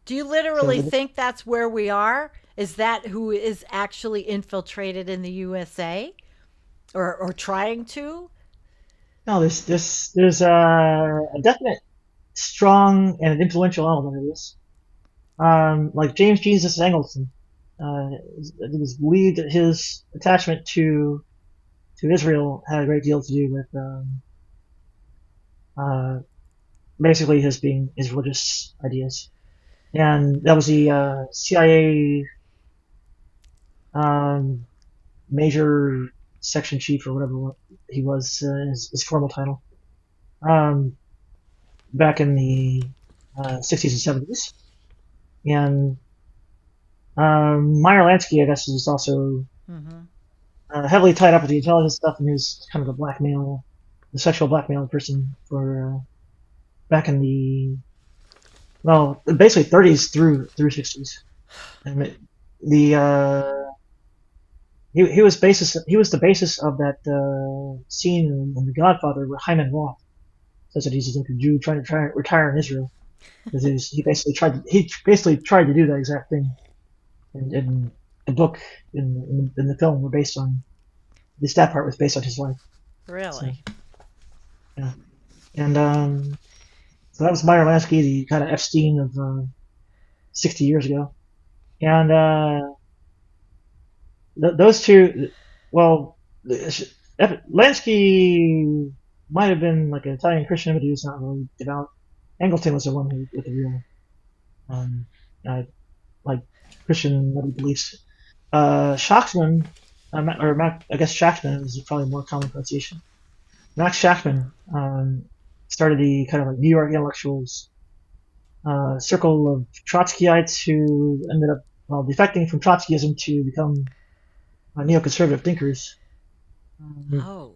Do you So literally think that's where we are? Is that who is actually infiltrated in the USA, or trying to? no, there's a definite strong and influential element of this. Like James Jesus Angleton, it was believed that his attachment to Israel had a great deal to do with uh, basically his religious ideas, and that was the CIA um, major section chief or whatever he was, his formal title, um, back in the 60s and 70s. And Meyer Lansky, I guess, is also Mm-hmm. heavily tied up with the intelligence stuff, and he was kind of the sexual blackmail person for back in the basically 30s through 60s. And the he was the basis of that scene in The Godfather where Hyman Roth says that he's like a Jew trying to retire in Israel because he basically tried to do that exact thing. And the book in the film were based on that part was based on his life. So Really? yeah, and so that was Meyer Lansky, the kind of Epstein of 60 years ago, and those two, well, Lansky might have been like an Italian Christian, but he was not really devout. Angleton was the one who with the real, um, uh, like Christian beliefs. Shachtman, I guess Shachtman is probably a more common pronunciation. Max Shachtman started the kind of like New York intellectuals circle of Trotskyites who ended up defecting from Trotskyism to become neoconservative thinkers. Um, Oh.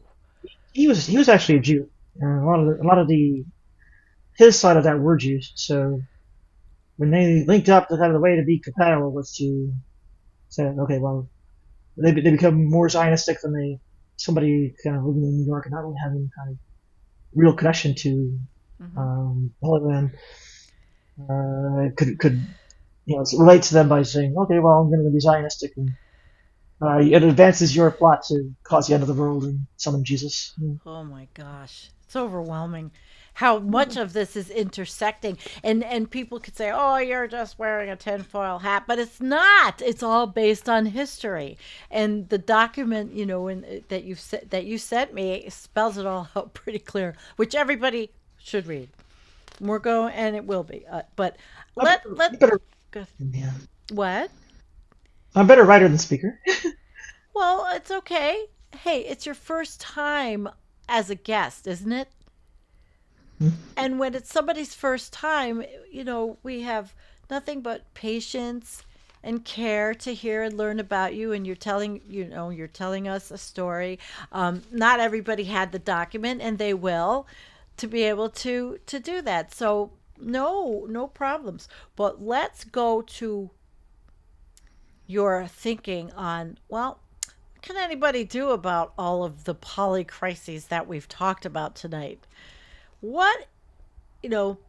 he was actually a Jew, and a lot of his side of that were Jews. So when they linked up, the kind of the way to be compatible was to say, okay, well, they become more Zionistic than somebody kind of living in New York and not really having kind of real connection to Mm-hmm. the Holy Land. Could relate to them by saying, okay, well, I'm going to be Zionistic, and it advances your plot to cause the end of the world and summon Jesus. Yeah. Oh my gosh. It's overwhelming how much of this is intersecting, and people could say, "Oh, you're just wearing a tinfoil hat," but it's not. It's all based on history. And the document, that you sent me spells it all out pretty clear, which everybody should read. We're going, and it will be. But I'm let a better, go- yeah. what? I'm a better writer than speaker. Well, it's okay. Hey, it's your first time as a guest, isn't it? And when it's somebody's first time, we have nothing but patience and care to hear and learn about you. And you're telling us a story. Not everybody had the document, and they will, to be able to do that. So no problems. But let's go to your thinking on, well, what can anybody do about all of the polycrises that we've talked about tonight? What, you know,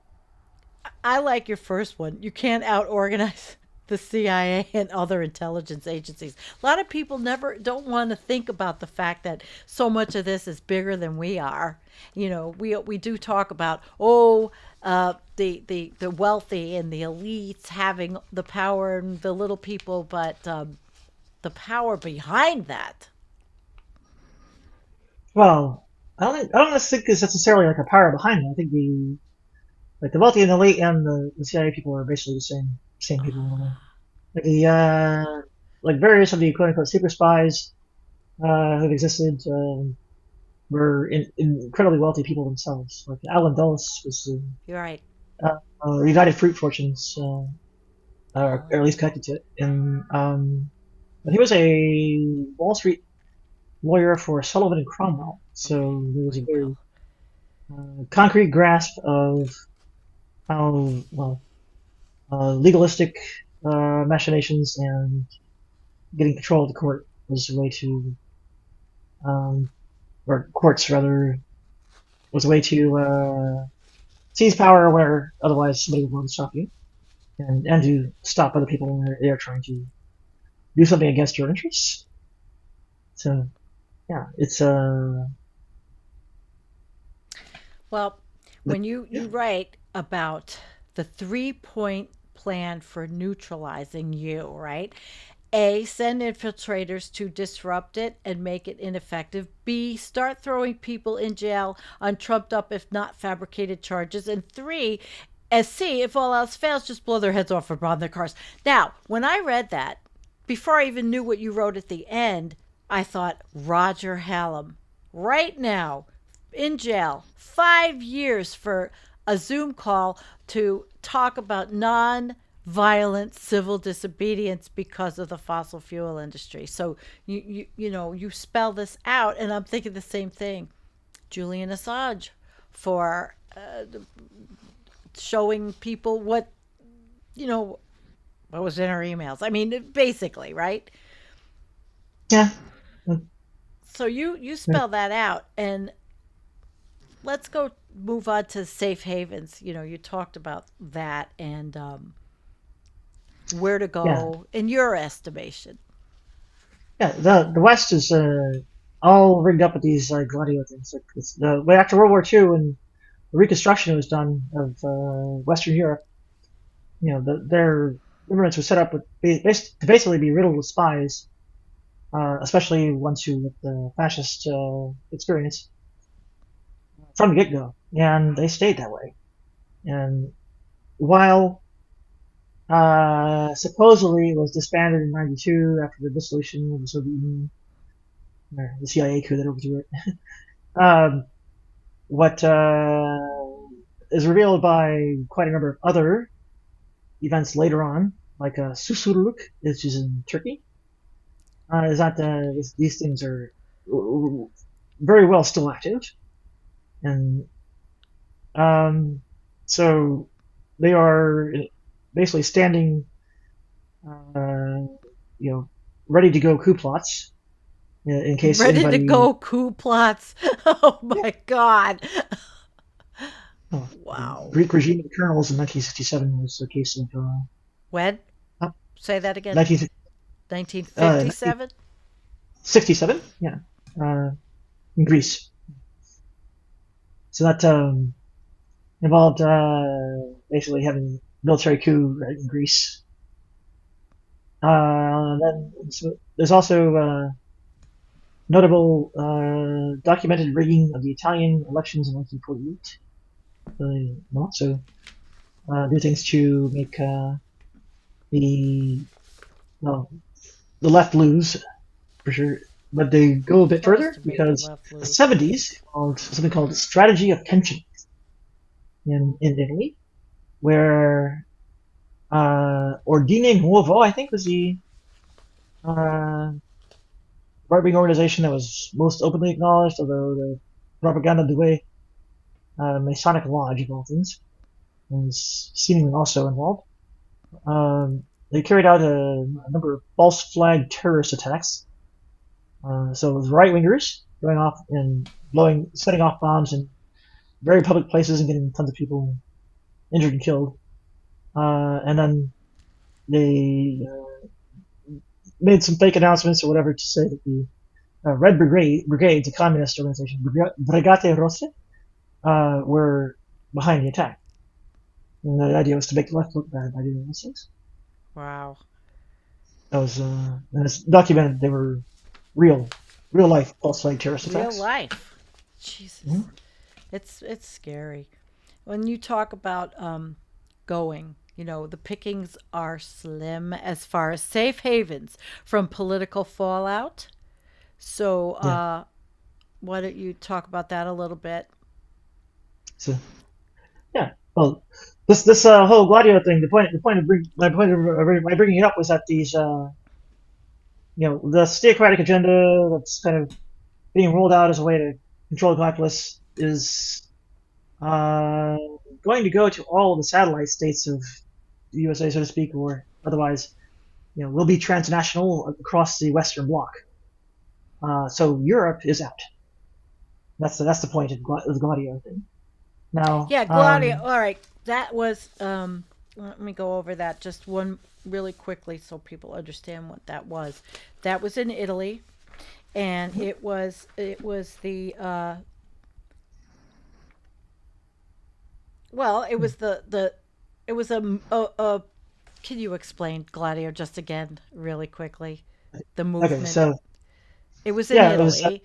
I like your first one. You can't out organize the CIA and other intelligence agencies. A lot of people never don't want to think about the fact that so much of this is bigger than we are. We do talk about, the wealthy and the elites having the power and the little people, but the power behind that. Well, I don't think it's necessarily like a power behind it. I think the wealthy and the elite and the CIA people are basically the same people in a way. Like like various of the quote unquote secret spies who've existed were incredibly wealthy people themselves. Like Alan Dulles was You're right. United Fruit Fortunes, or at least Oh, connected to it. And but he was a Wall Street lawyer for Sullivan and Cromwell, okay. so there was a Well, very concrete grasp of how legalistic machinations and getting control of the court was a way to, um, or courts rather, was a way to seize power where otherwise somebody would want to stop you, and to stop other people when they're trying to do something against your interests. So yeah, it's well, but, when you yeah, you write about the 3-point plan for neutralizing you, right? A, send infiltrators to disrupt it and make it ineffective. B, start throwing people in jail on trumped up, if not fabricated charges. And three, as C, if all else fails, just blow their heads off or bomb their cars. Now, when I read that, before I even knew what you wrote at the end, I thought, Roger Hallam, right now, in jail, 5 years for a Zoom call to talk about non-violent civil disobedience because of the fossil fuel industry. So you spell this out, and I'm thinking the same thing. Julian Assange for showing people you know what was in our emails. I mean, basically, right? yeah, So you spell that out, and let's go move on to safe havens. You talked about that, and where to yeah, go in your estimation. yeah. The West is all rigged up with these gladio things. Like the way after World War II, when the reconstruction was done of Western Europe, their governments were set up with to basically be riddled with spies, especially ones who with the fascist experience from the get go, and they stayed that way. And while supposedly it was disbanded in '92 after the dissolution of the Soviet Union, or the CIA coup that overthrew it, um, what is revealed by quite a number of other events later on, like Susurluk, which is in Turkey, is that these things are very well still active, and um, so they are basically standing, uh, you know, ready to go coup plots in case Ready to anybody. go coup plots. Oh Yeah, my God. the Wow. Greek regime of the colonels in 1967 was a case of When? Say that again. 19, 1957? 1967. Yeah, uh, in Greece. So that involved basically having military coup in Greece. Then so there's also notable documented rigging of the Italian elections in 1948. not. So do things to make the well, the left lose for sure. But they go a Of bit course, further to make the because left the lose. 70s called something called strategy of tension in Italy, where Ordine Nuovo, I think, was the uh, right-wing organization that was most openly acknowledged, although the Propaganda Due Masonic Lodge, of all things, was seemingly also involved. They carried out a number of false flag terrorist attacks. So it was right-wingers going off and setting off bombs in very public places and getting tons of people injured and killed. And then they made some fake announcements or whatever to say that the Red Brigades, a communist organization, Brigate Rosse, were behind the attack. And the idea was to make the left look bad by doing those things. Wow. That was, and it's documented they were real, real life false flag terrorist Real attacks. life. Jesus. Mm-hmm. It's scary. When you talk about going, the pickings are slim as far as safe havens from political fallout. So, Yeah. why don't you talk about that a little bit? So yeah. Well, this whole Gladio thing. The point of my bringing it up was that these the theocratic agenda that's kind of being rolled out as a way to control the populace is uh, going to go to all the satellite states of the USA, so to speak, or otherwise, will be transnational across the Western Bloc. So Europe is out. That's the point of the Gladio thing. Now, Yeah, Gladio. All right. That was, let me go over that just one really quickly so people understand what that was. That was in Italy, and it was the well, it was the it was a can you explain Gladio just again really quickly? The okay, movement. so It was in yeah, it was Italy.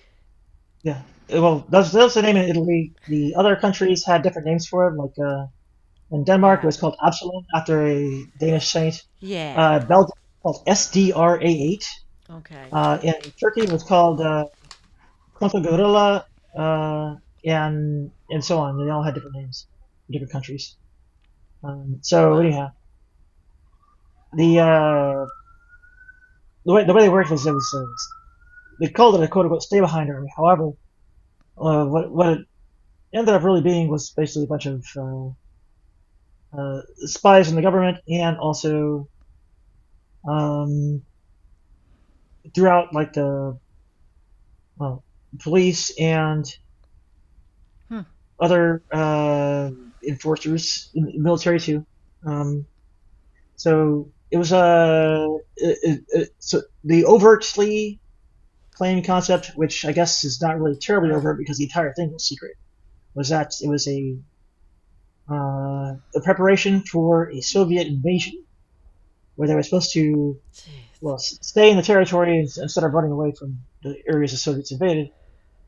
yeah. Well, that's the name in Italy. The other countries had different names for it. Like in Denmark, it Yeah. was called Absalon after a Danish saint. Yeah. Belgium called SDRA8. Okay. In Turkey, it was called Contra Guerrilla, and so on. They all had different names in different countries. So Wow. anyhow, the the way they worked was they called it a quote unquote stay behind army. However, what it ended up really being was basically a bunch of spies from the government and also um, throughout like the well, police and Hmm. other enforcers in the military too. Um, so it was so the overtly claimed concept, which I guess is not really terribly overt because the entire thing was secret, was that it was a preparation for a Soviet invasion where they were supposed to Jeez. well stay in the territory instead of running away from the areas the Soviets invaded,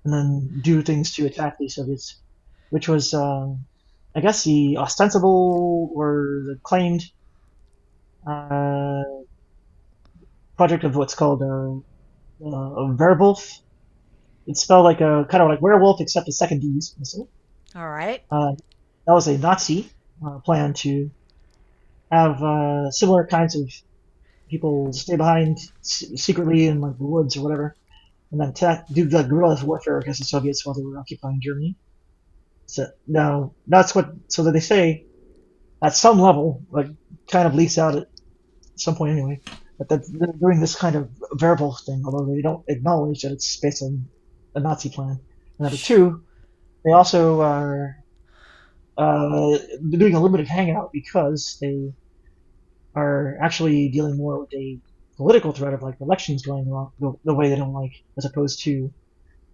and then do things to attack the Soviets, which was I guess the ostensible or the claimed uh, project of what's called a werewolf. It's spelled like a kind of like werewolf except the second D's missing. All right. Uh, that was a Nazi plan to have similar kinds of people stay behind secretly in like the woods or whatever, and then do the guerrilla warfare against the Soviets while they were occupying Germany. So now that's what. So that they say at some level, like kind of leaks out at some point anyway, that they're doing this kind of variable thing, although they don't acknowledge that it's based on a Nazi plan. And number two, they also are doing a limited hangout because they are actually dealing more with a political threat of like elections going wrong the way they don't like, as opposed to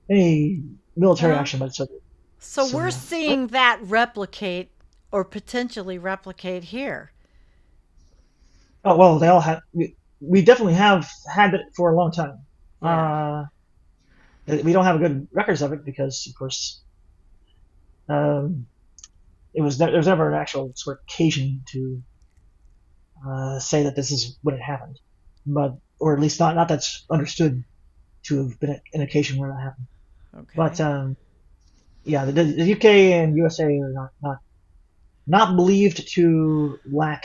any military Uh, action by the Soviets. so So we're yeah, right. seeing that replicate or potentially replicate here. Oh well, they all have. We definitely have had it for a long time. Yeah. Uh, we don't have good records of it because, of course, um, there was never an actual sort of occasion to say that this is what had happened, but or at least not that's understood to have been an occasion where that happened. But Okay. yeah, the UK and USA are not believed to lack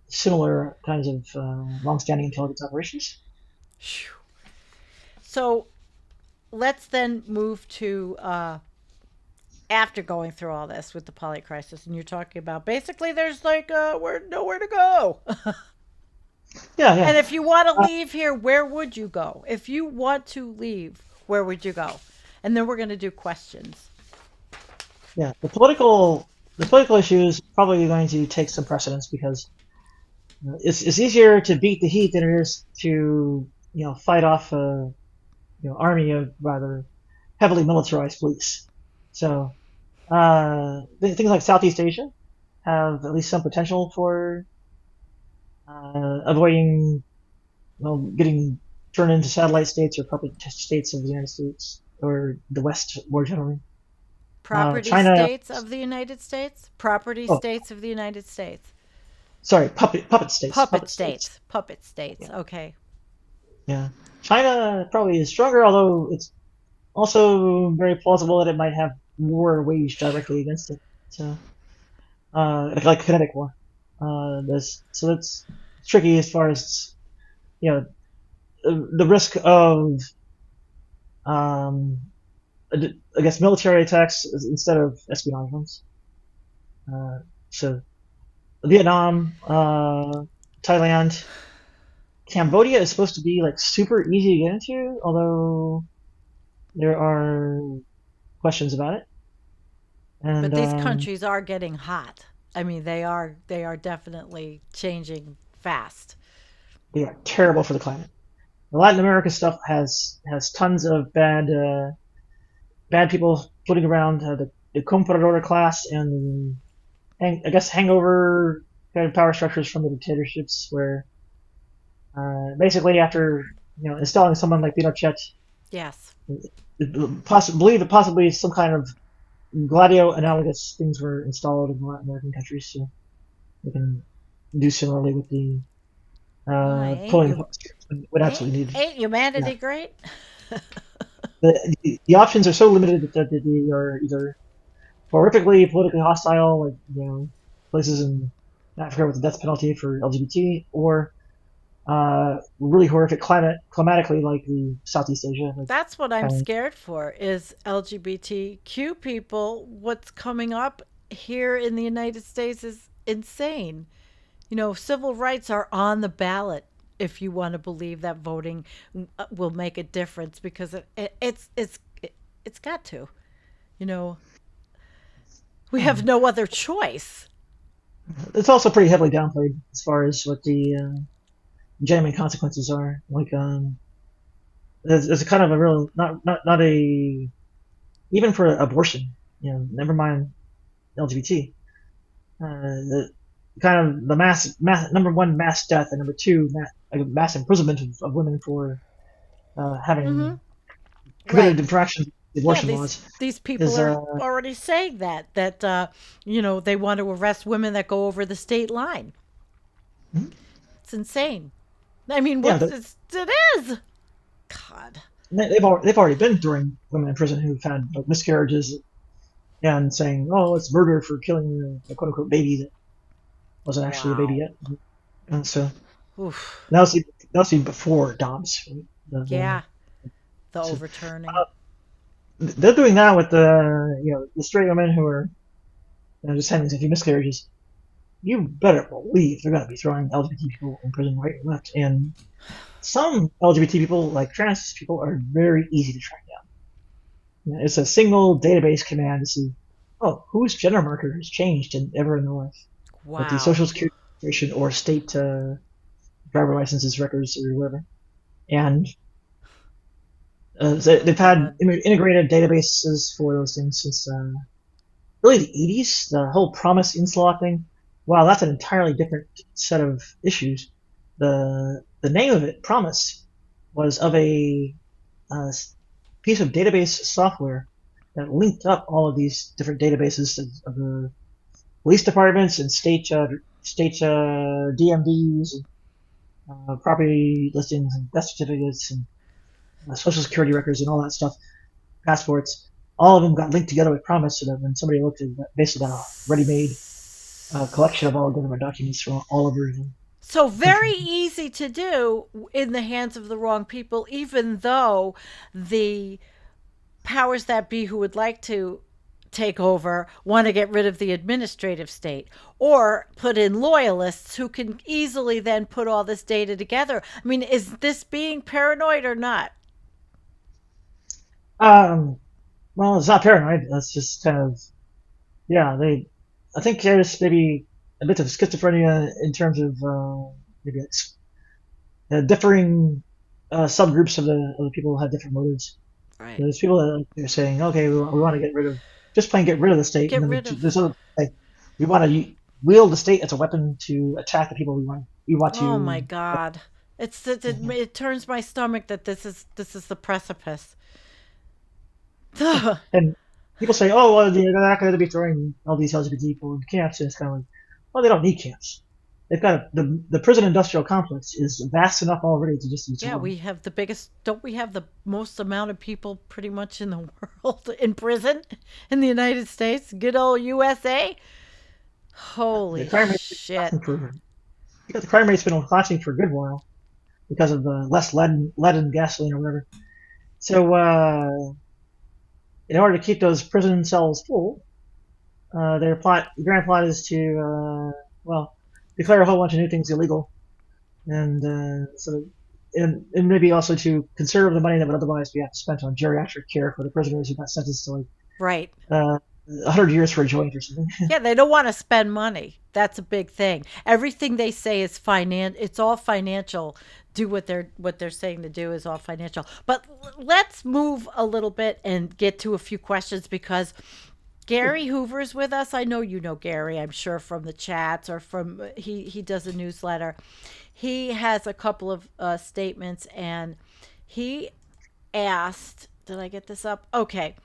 similar kinds of long-standing intelligence operations. Phew. So let's then move to after going through all this with the polycrisis, and you're talking about basically there's like we're nowhere to go. Yeah, And yeah. if you want to Uh, leave here, where would you go? If you want to leave, where would you go? And then we're going to do questions. yeah, the political issues probably going to take some precedence because it's easier to beat the heat than it is to fight off a army of rather heavily militarized police. So things like Southeast Asia have at least some potential for avoiding getting turned into satellite states or puppet states of the United States or the West more generally. Property China, states of the United States? Property oh, states of the United States. sorry, puppet states, Puppet puppet states. states. Puppet states. Yeah, Okay. yeah. China probably is stronger, although it's also very plausible that it might have war waged directly against it. So, like kinetic war. So that's tricky as far as you know the risk of um, I guess military attacks instead of espionage ones. Uh, so Vietnam, Thailand, Cambodia is supposed to be like super easy to get into, although there are questions about it. And But these countries are getting hot. I mean, they are definitely changing fast. they are terrible for the climate. The Latin America stuff has tons of bad people floating around. The comprador class and I guess hangover kind of power structures from the dictatorships, where basically after installing someone like Pinochet, Yes. believe that possibly some kind of Gladio analogous things were installed in Latin American countries, so we can do similarly with the Why ain't pulling you when absolutely needed. ain't Yeah, humanity great? the options are so limited that they are either horrifically politically hostile, like places in Africa with the death penalty for LGBT, or really horrific climatically, like the Southeast Asia, like That's what I'm Thailand. scared for is LGBTQ people. What's coming up here in the United States is insane. Civil rights are on the ballot if you want to believe that voting will make a difference because it's got to. You know, we have Hmm. no other choice. It's also pretty heavily downplayed as far as what the genuine consequences are. Like, there's a kind of a real not a even for abortion. Never mind LGBT. The kind of the mass number one mass death and number two mass imprisonment of women for having Mhm. committed Right. infractions of the Yeah, abortion these laws these people is are already saying that they want to arrest women that go over the state line. It's insane. I mean, yeah it is. God. they've already been throwing women in prison who've had like, miscarriages and saying, oh, it's murder for killing a quote unquote baby that wasn't actually a baby Wow. yet. And so Oof. that was before Dobbs. Right? Yeah, the So, overturning. they're doing that with the straight women who are just having a few miscarriages. You better believe they're going to be throwing LGBT people in prison right and left. And some LGBT people, like trans people, are very easy to track down. It's a single database command to see, oh, whose gender marker has changed ever in their life with the Wow. Social Security Administration or state driver licenses records or whatever. And they've had God. integrated databases for those things since really the 80s. The whole promise inslaw thing. Wow, that's an entirely different set of issues. The name of it, Promise, was of a uh, piece of database software that linked up all of these different databases of the police departments and state DMVs, property listings and death certificates and social security records and all that stuff, passports. All of them got linked together with Promise, so that when somebody looked at basically a ready-made collection of all government documents from all over the So country. very easy to do in the hands of the wrong people, even though the powers that be who would like to take over want to get rid of the administrative state or put in loyalists who can easily then put all this data together. I mean, is this being paranoid or not? Um, well, it's not paranoid. That's just kind of yeah. I think there's maybe a bit of schizophrenia in terms of maybe it's, differing subgroups of the people who have different motives. Right. There's people that are saying, okay, we want to get rid of just plain get rid of the state, and Get then rid of. there's other like we want to wield the state as a weapon to attack the people we want Oh my to. God. It turns my stomach that this is the precipice. And people say, oh, well, they're not going to be throwing all these LGBT people in camps. And it's kind of like, well, they don't need camps. They've got the prison industrial complex is vast enough already to just its Yeah, own. we have the biggest, don't we have the most amount of people pretty much in the world in prison in the United States? Good old USA. The Holy crime rate's been shit. collapsing for because the crime rate's been collapsing for a good while because of the less lead in gasoline or whatever. So in order to keep those prison cells full, the grand plot is to well declare a whole bunch of new things illegal, and and maybe also to conserve the money that would otherwise be spent on geriatric care for the prisoners who got sentenced to like Right. 100 years for a joint or something. Yeah, they don't want to spend money. That's a big thing. Everything they say is it's all financial. Do what they're saying to do is all financial. But let's move a little bit and get to a few questions because Sure. Gary Hoover's with us. I know you know Gary, I'm sure from the chats or from he does a newsletter. He has a couple of statements and he asked, did I get this up? Okay.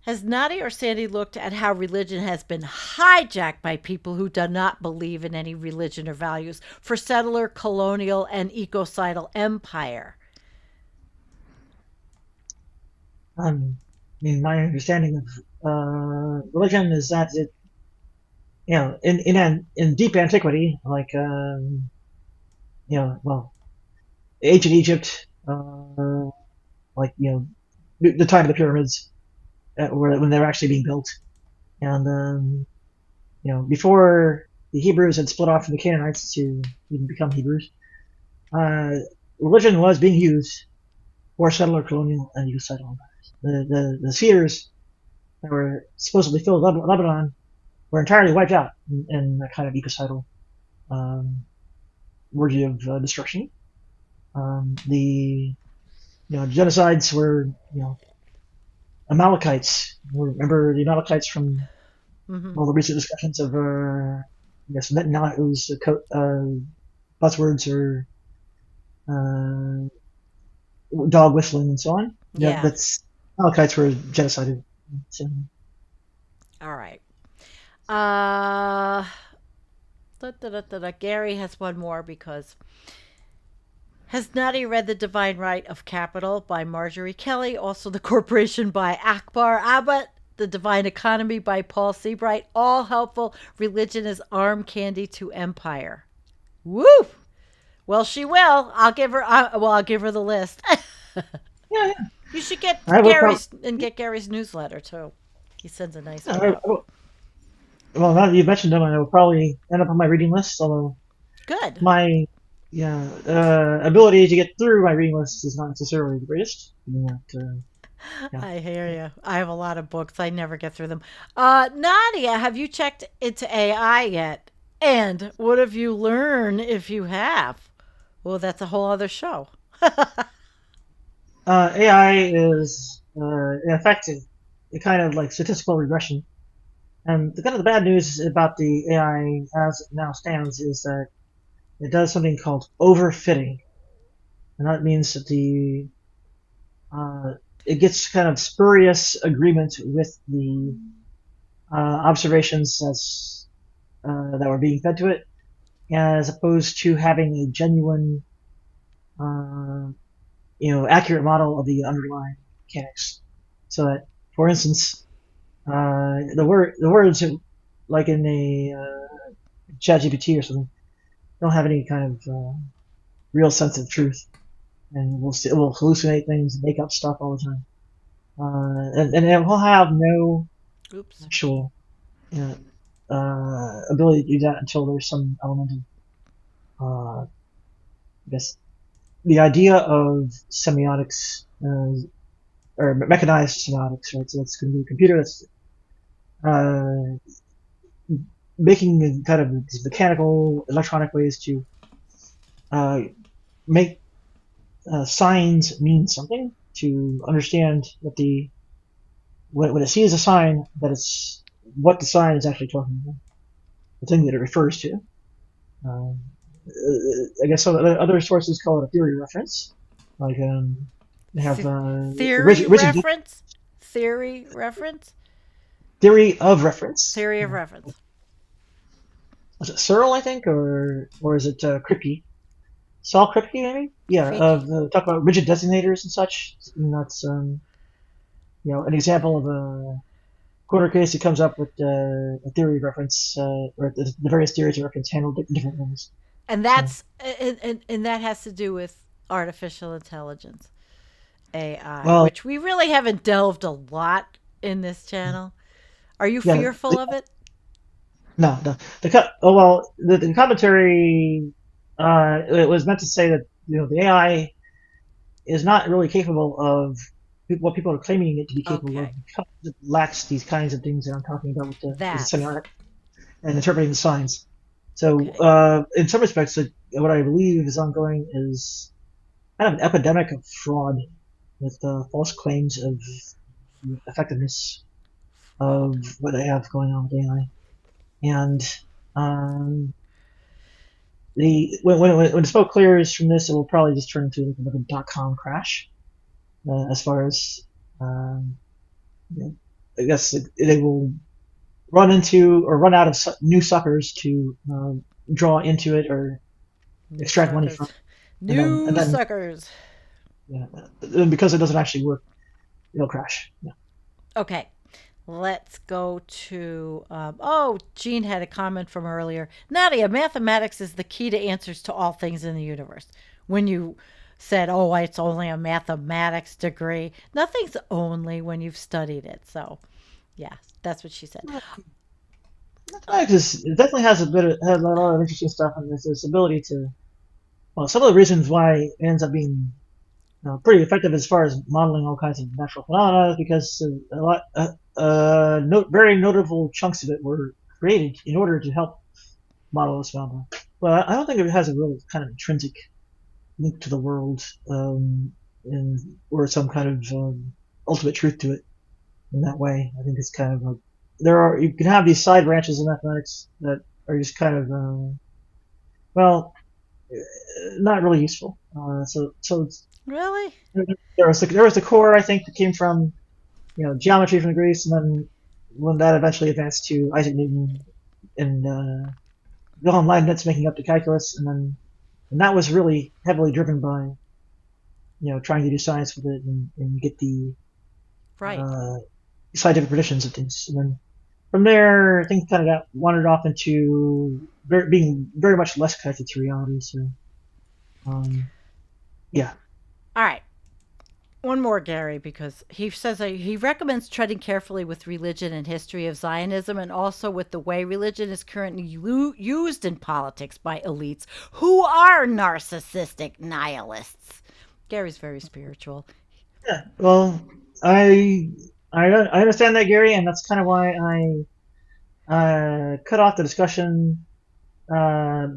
Has Nadia or Sandy looked at how religion has been hijacked by people who do not believe in any religion or values for settler, colonial, and ecocidal empire? I mean, my understanding of religion is that it, in deep antiquity, like well, ancient Egypt, like the time of the pyramids, when they were actually being built, and before the Hebrews had split off from the Canaanites to even become Hebrews, uh, religion was being used for settler, colonial, and ecocidal empires. The cedars that were supposedly filled Lebanon were entirely wiped out in a kind of ecocidal um, orgy of destruction. The genocides were Amalekites. Remember the Amalekites from Mm-hmm. all the recent discussions of I guess Netanyahu's buzzwords or uh, dog whistling and so on. Yeah, Yeah. that's Amalekites were genocided. So, All right. Uh, Gary has one more because has Nadia read The Divine Right of Capital by Marjorie Kelly, also The Corporation by Akbar Abbott, The Divine Economy by Paul Seabright, all helpful. Religion is arm candy to empire. Woo! Well, she will. I'll give her the list. yeah, yeah. You should get I will probably. Gary's newsletter too. He sends a nice Yeah, one out. well, now that you mentioned them, I will probably end up on my reading list. Although Good. my ability to get through my reading list is not necessarily the greatest. Yeah. I hear you. I have a lot of books. I never get through them. Nadia, have you checked into AI yet? And what have you learned if you have? Well, that's a whole other show. AI is in effect a kind of like statistical regression. And the kind of the bad news about the AI as it now stands is that it does something called overfitting, and that means that the it gets kind of spurious agreement with the observations that were being fed to it, as opposed to having a genuine, uh, accurate model of the underlying mechanics. So that, for instance, the words like in a ChatGPT or something don't have any kind of real sense of truth, and it will hallucinate things, and make up stuff all the time, and it will have no Oops. actual ability to do that until there's some element of, I guess, the idea of semiotics, or mechanized semiotics, right? So that's going to be a computer that's uh, making kind of these mechanical, electronic ways to uh, make signs mean something, to understand that when it sees a sign, that it's what the sign is actually talking about, the thing that it refers to. Um, I guess some other sources call it a theory reference. Like they have Theory rigid reference? Theory reference? theory of reference. Theory of Yeah. reference. Was it Searle, I think, or is it Kripke? Saul Kripke, maybe? Yeah, Creaky. talk about rigid designators and such. And that's an example of a corner case that comes up with a theory of reference, or the various theories of reference handle different things. And So and that has to do with artificial intelligence, AI, well, which we really haven't delved a lot in this channel. Are you yeah, fearful of it? no, no. The commentary, it was meant to say that the AI is not really capable of what people are claiming it to be capable of, Okay. because it lacks these kinds of things that I'm talking about with the That's semiotic and interpreting the signs. So, okay. in some respects, what I believe is ongoing is kind of an epidemic of fraud, with false claims of the effectiveness Fraud. of what they have going on with AI. And um, when the smoke clears from this, it will probably just turn into like a dot-com crash. As far as um, you know, I guess they will run into or run out of new suckers to draw into it or New extract money suckers. from, and New then suckers. yeah, and because it doesn't actually work, it'll crash. Yeah. Okay. Let's go to. Oh, Jean had a comment from earlier. Nadia, mathematics is the key to answers to all things in the universe. When you said, oh, it's only a mathematics degree, nothing's only when you've studied it. So, yeah, that's what she said. It definitely has a lot of interesting stuff, and there's this ability to, well, some of the reasons why it ends up being pretty effective as far as modeling all kinds of natural phenomena is because a lot very notable chunks of it were created in order to help model this phenomena. But I don't think it has a real kind of intrinsic link to the world, or some kind of ultimate truth to it in that way. I think it's kind of like you can have these side branches of mathematics that are just kind of well, not really useful. So Really? there was the core, I think, that came from geometry from Greece, and then when that eventually advanced to Isaac Newton and Wilhelm Leibniz making up the calculus, and that was really heavily driven by trying to do science with it, and get the Right. uh, scientific predictions of things. And then from there, things kind of got wandered off into being very much less connected to reality. So um, yeah, All right. One more, Gary, because he says he recommends treading carefully with religion and history of Zionism, and also with the way religion is currently used in politics by elites who are narcissistic nihilists. Gary's very spiritual. yeah. Well, I I understand that, Gary, and that's kind of why I cut off the discussion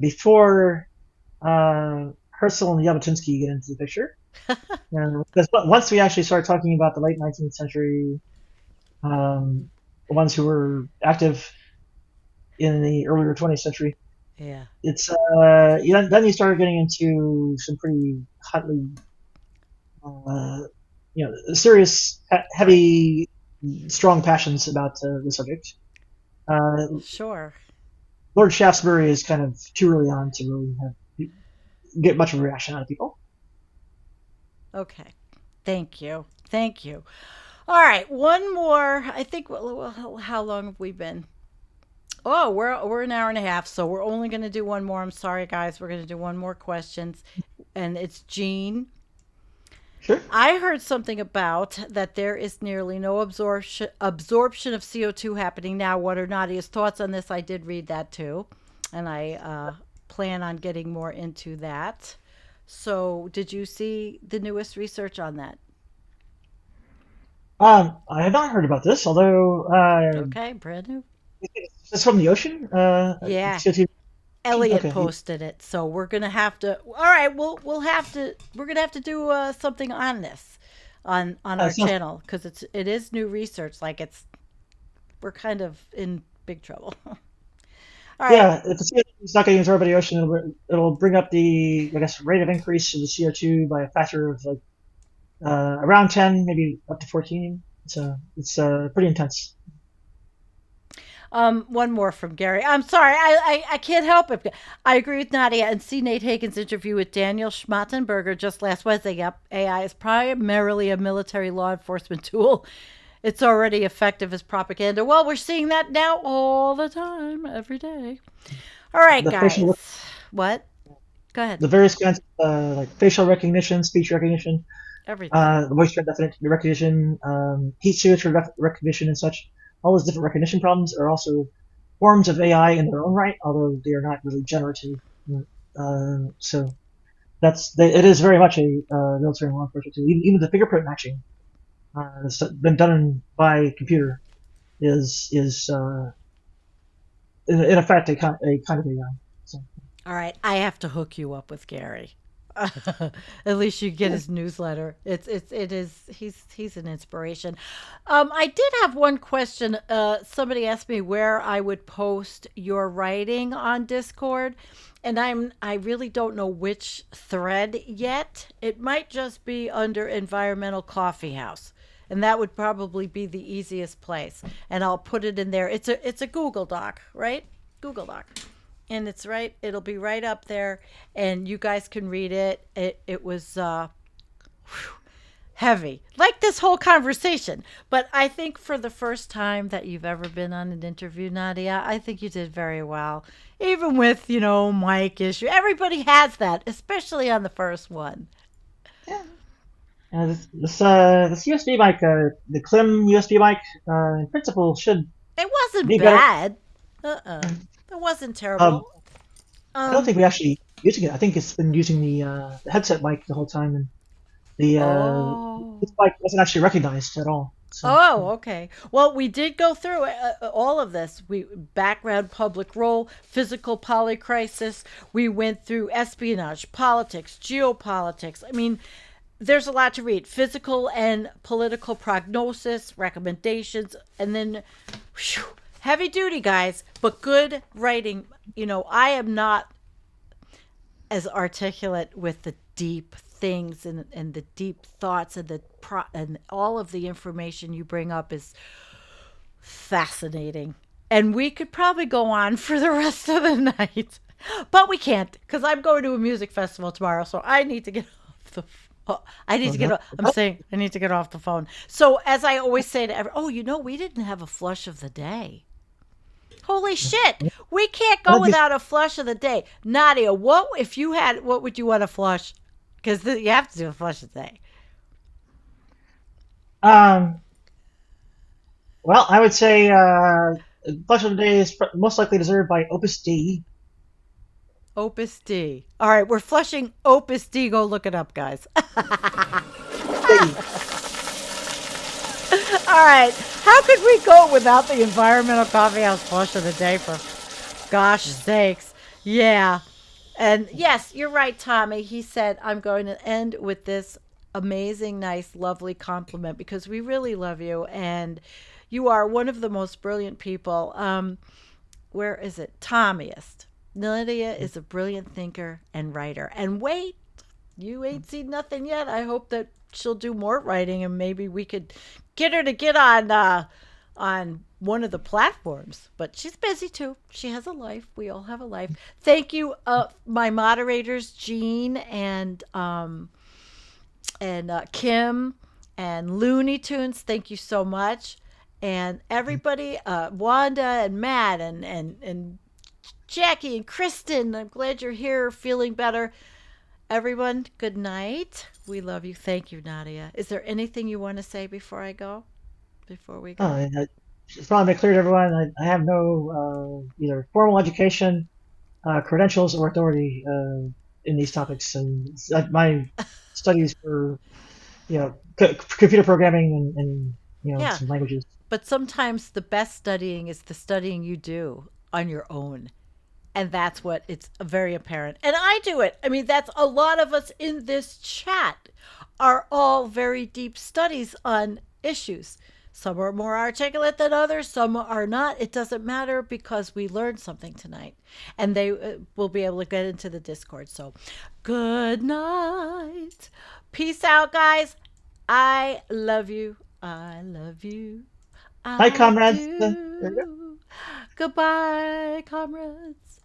before Herzl and Jabotinsky get into the picture. Because once we actually start talking about the late 19th century, um, ones who were active in the earlier 20th century, Yeah. it's then you start getting into some pretty hotly, uh, serious, heavy, strong passions about the subject. Sure. Lord Shaftesbury is kind of too early on to really get much of a reaction out of people. Okay. Thank you. Thank you. All right, one more. I think. How long have we been? Oh, we're an hour and a half, so we're only going to do one more. I'm sorry, guys. We're going to do one more questions, and it's Jean. Sure. I heard something about that there is nearly no absorption of CO2 happening now. What are Nadia's thoughts on this? I did read that too, and I plan on getting more into that. So, did you see the newest research on that? I have not heard about this, although Okay, brand new. it's from the ocean. Yeah, CO2. Elliot Okay. posted it, so we're gonna have to. All right, we'll have to. We're gonna have to do something on this, on our Sounds, channel because it is new research. Like we're kind of in big trouble. All right. yeah, if the CO2 is not getting absorbed by the ocean, it'll bring up the, I guess, rate of increase of the CO2 by a factor of like around 10, maybe up to 14. So it's pretty intense. One more from Gary. I'm sorry, I can't help it. I agree with Nadia and see Nate Hagen's interview with Daniel Schmattenberger just last Wednesday. Yep, AI is primarily a military law enforcement tool. It's already effective as propaganda. Well, we're seeing that now all the time, every day. All right, The facial, guys. What? Go ahead. the various kinds of like facial recognition, speech recognition, Everything. voice definite recognition, heat signature recognition, and such. All those different recognition problems are also forms of AI in their own right, although they are not really generative. So it is very much a military law enforcement tool. Even the fingerprint matching that's been done by computer is in effect a kind of AI. So All right, I have to hook you up with Gary. At least you get yeah. his newsletter. It is he's an inspiration. I did have one question. Somebody asked me where I would post your writing on Discord, and I really don't know which thread yet. It might just be under Environmental Coffee House. And that would probably be the easiest place. And I'll put it in there. It's a Google Doc, right? Google Doc, and it'll be right up there, and you guys can read it. It was heavy, like this whole conversation, but I think for the first time that you've ever been on an interview, Nadia, I think you did very well, even with mic issue. Everybody has that, especially on the first one. Yeah. This USB mic, the Klim USB mic, in principle should It wasn't be better. bad. It wasn't Um, terrible. I don't um think we actually using it. I think it's been using the headset mic the whole time, and the oh. this mic wasn't actually recognized at all. So Oh, okay. Well, we did go through all of this. We background, public role, physical polycrisis. We went through espionage, politics, geopolitics. I mean, there's a lot to read. Physical and political prognosis, recommendations, and then whew, heavy duty, guys, but good writing. I am not as articulate with the deep things and the deep thoughts and all of the information you bring up is fascinating. And we could probably go on for the rest of the night, but we can't because I'm going to a music festival tomorrow. So I need to get off the. I need oh, to get. I'm saying I need to get off the phone. So as I always say to we didn't have a flush of the day. Holy shit! We can't go that'd be, without a flush of the day. Nadia, what if you had? What would you want to flush? Because you have to do a flush of the day. um, well, I would say Flush of the Day is most likely deserved by Opus D. Opus D. All right, we're flushing Opus D. Go look it up, guys. Hey, All right, how could we go without the environmental coffee house flush of the day? For gosh sakes, yeah. And yes, you're right, Tommy. He said, I'm going to end with this amazing, nice, lovely compliment because we really love you and you are one of the most brilliant people. Where is it? Tommyist. Nadia is a brilliant thinker and writer. And wait, you ain't seen nothing yet. I hope that she'll do more writing and maybe we could get her to get on on one of the platforms, but she's busy too. She has a life. We all have a life. Thank you, my moderators, Jean and Kim and Looney Tunes. Thank you so much. And everybody, Wanda and Matt and Jackie and Kristen, I'm glad you're here feeling better. Everyone, good night. We love you. Thank you, Nadia. Is there anything you want to say before I go? Before we Oh, go? it's probably made clear to everyone. I have no either formal education, credentials, or authority in these topics, and my studies for computer programming and Yeah. some languages. But sometimes the best studying is the studying you do on your own. And that's what it's very apparent. And I do it. I mean, that's a lot of us in this chat are all very deep studies on issues. Some are more articulate than others, some are not. It doesn't matter because we learned something tonight. And they will be able to get into the Discord. So, good night. Peace out, guys. I love you. I love you. Hi, I comrades. There you go. do. Goodbye, comrades.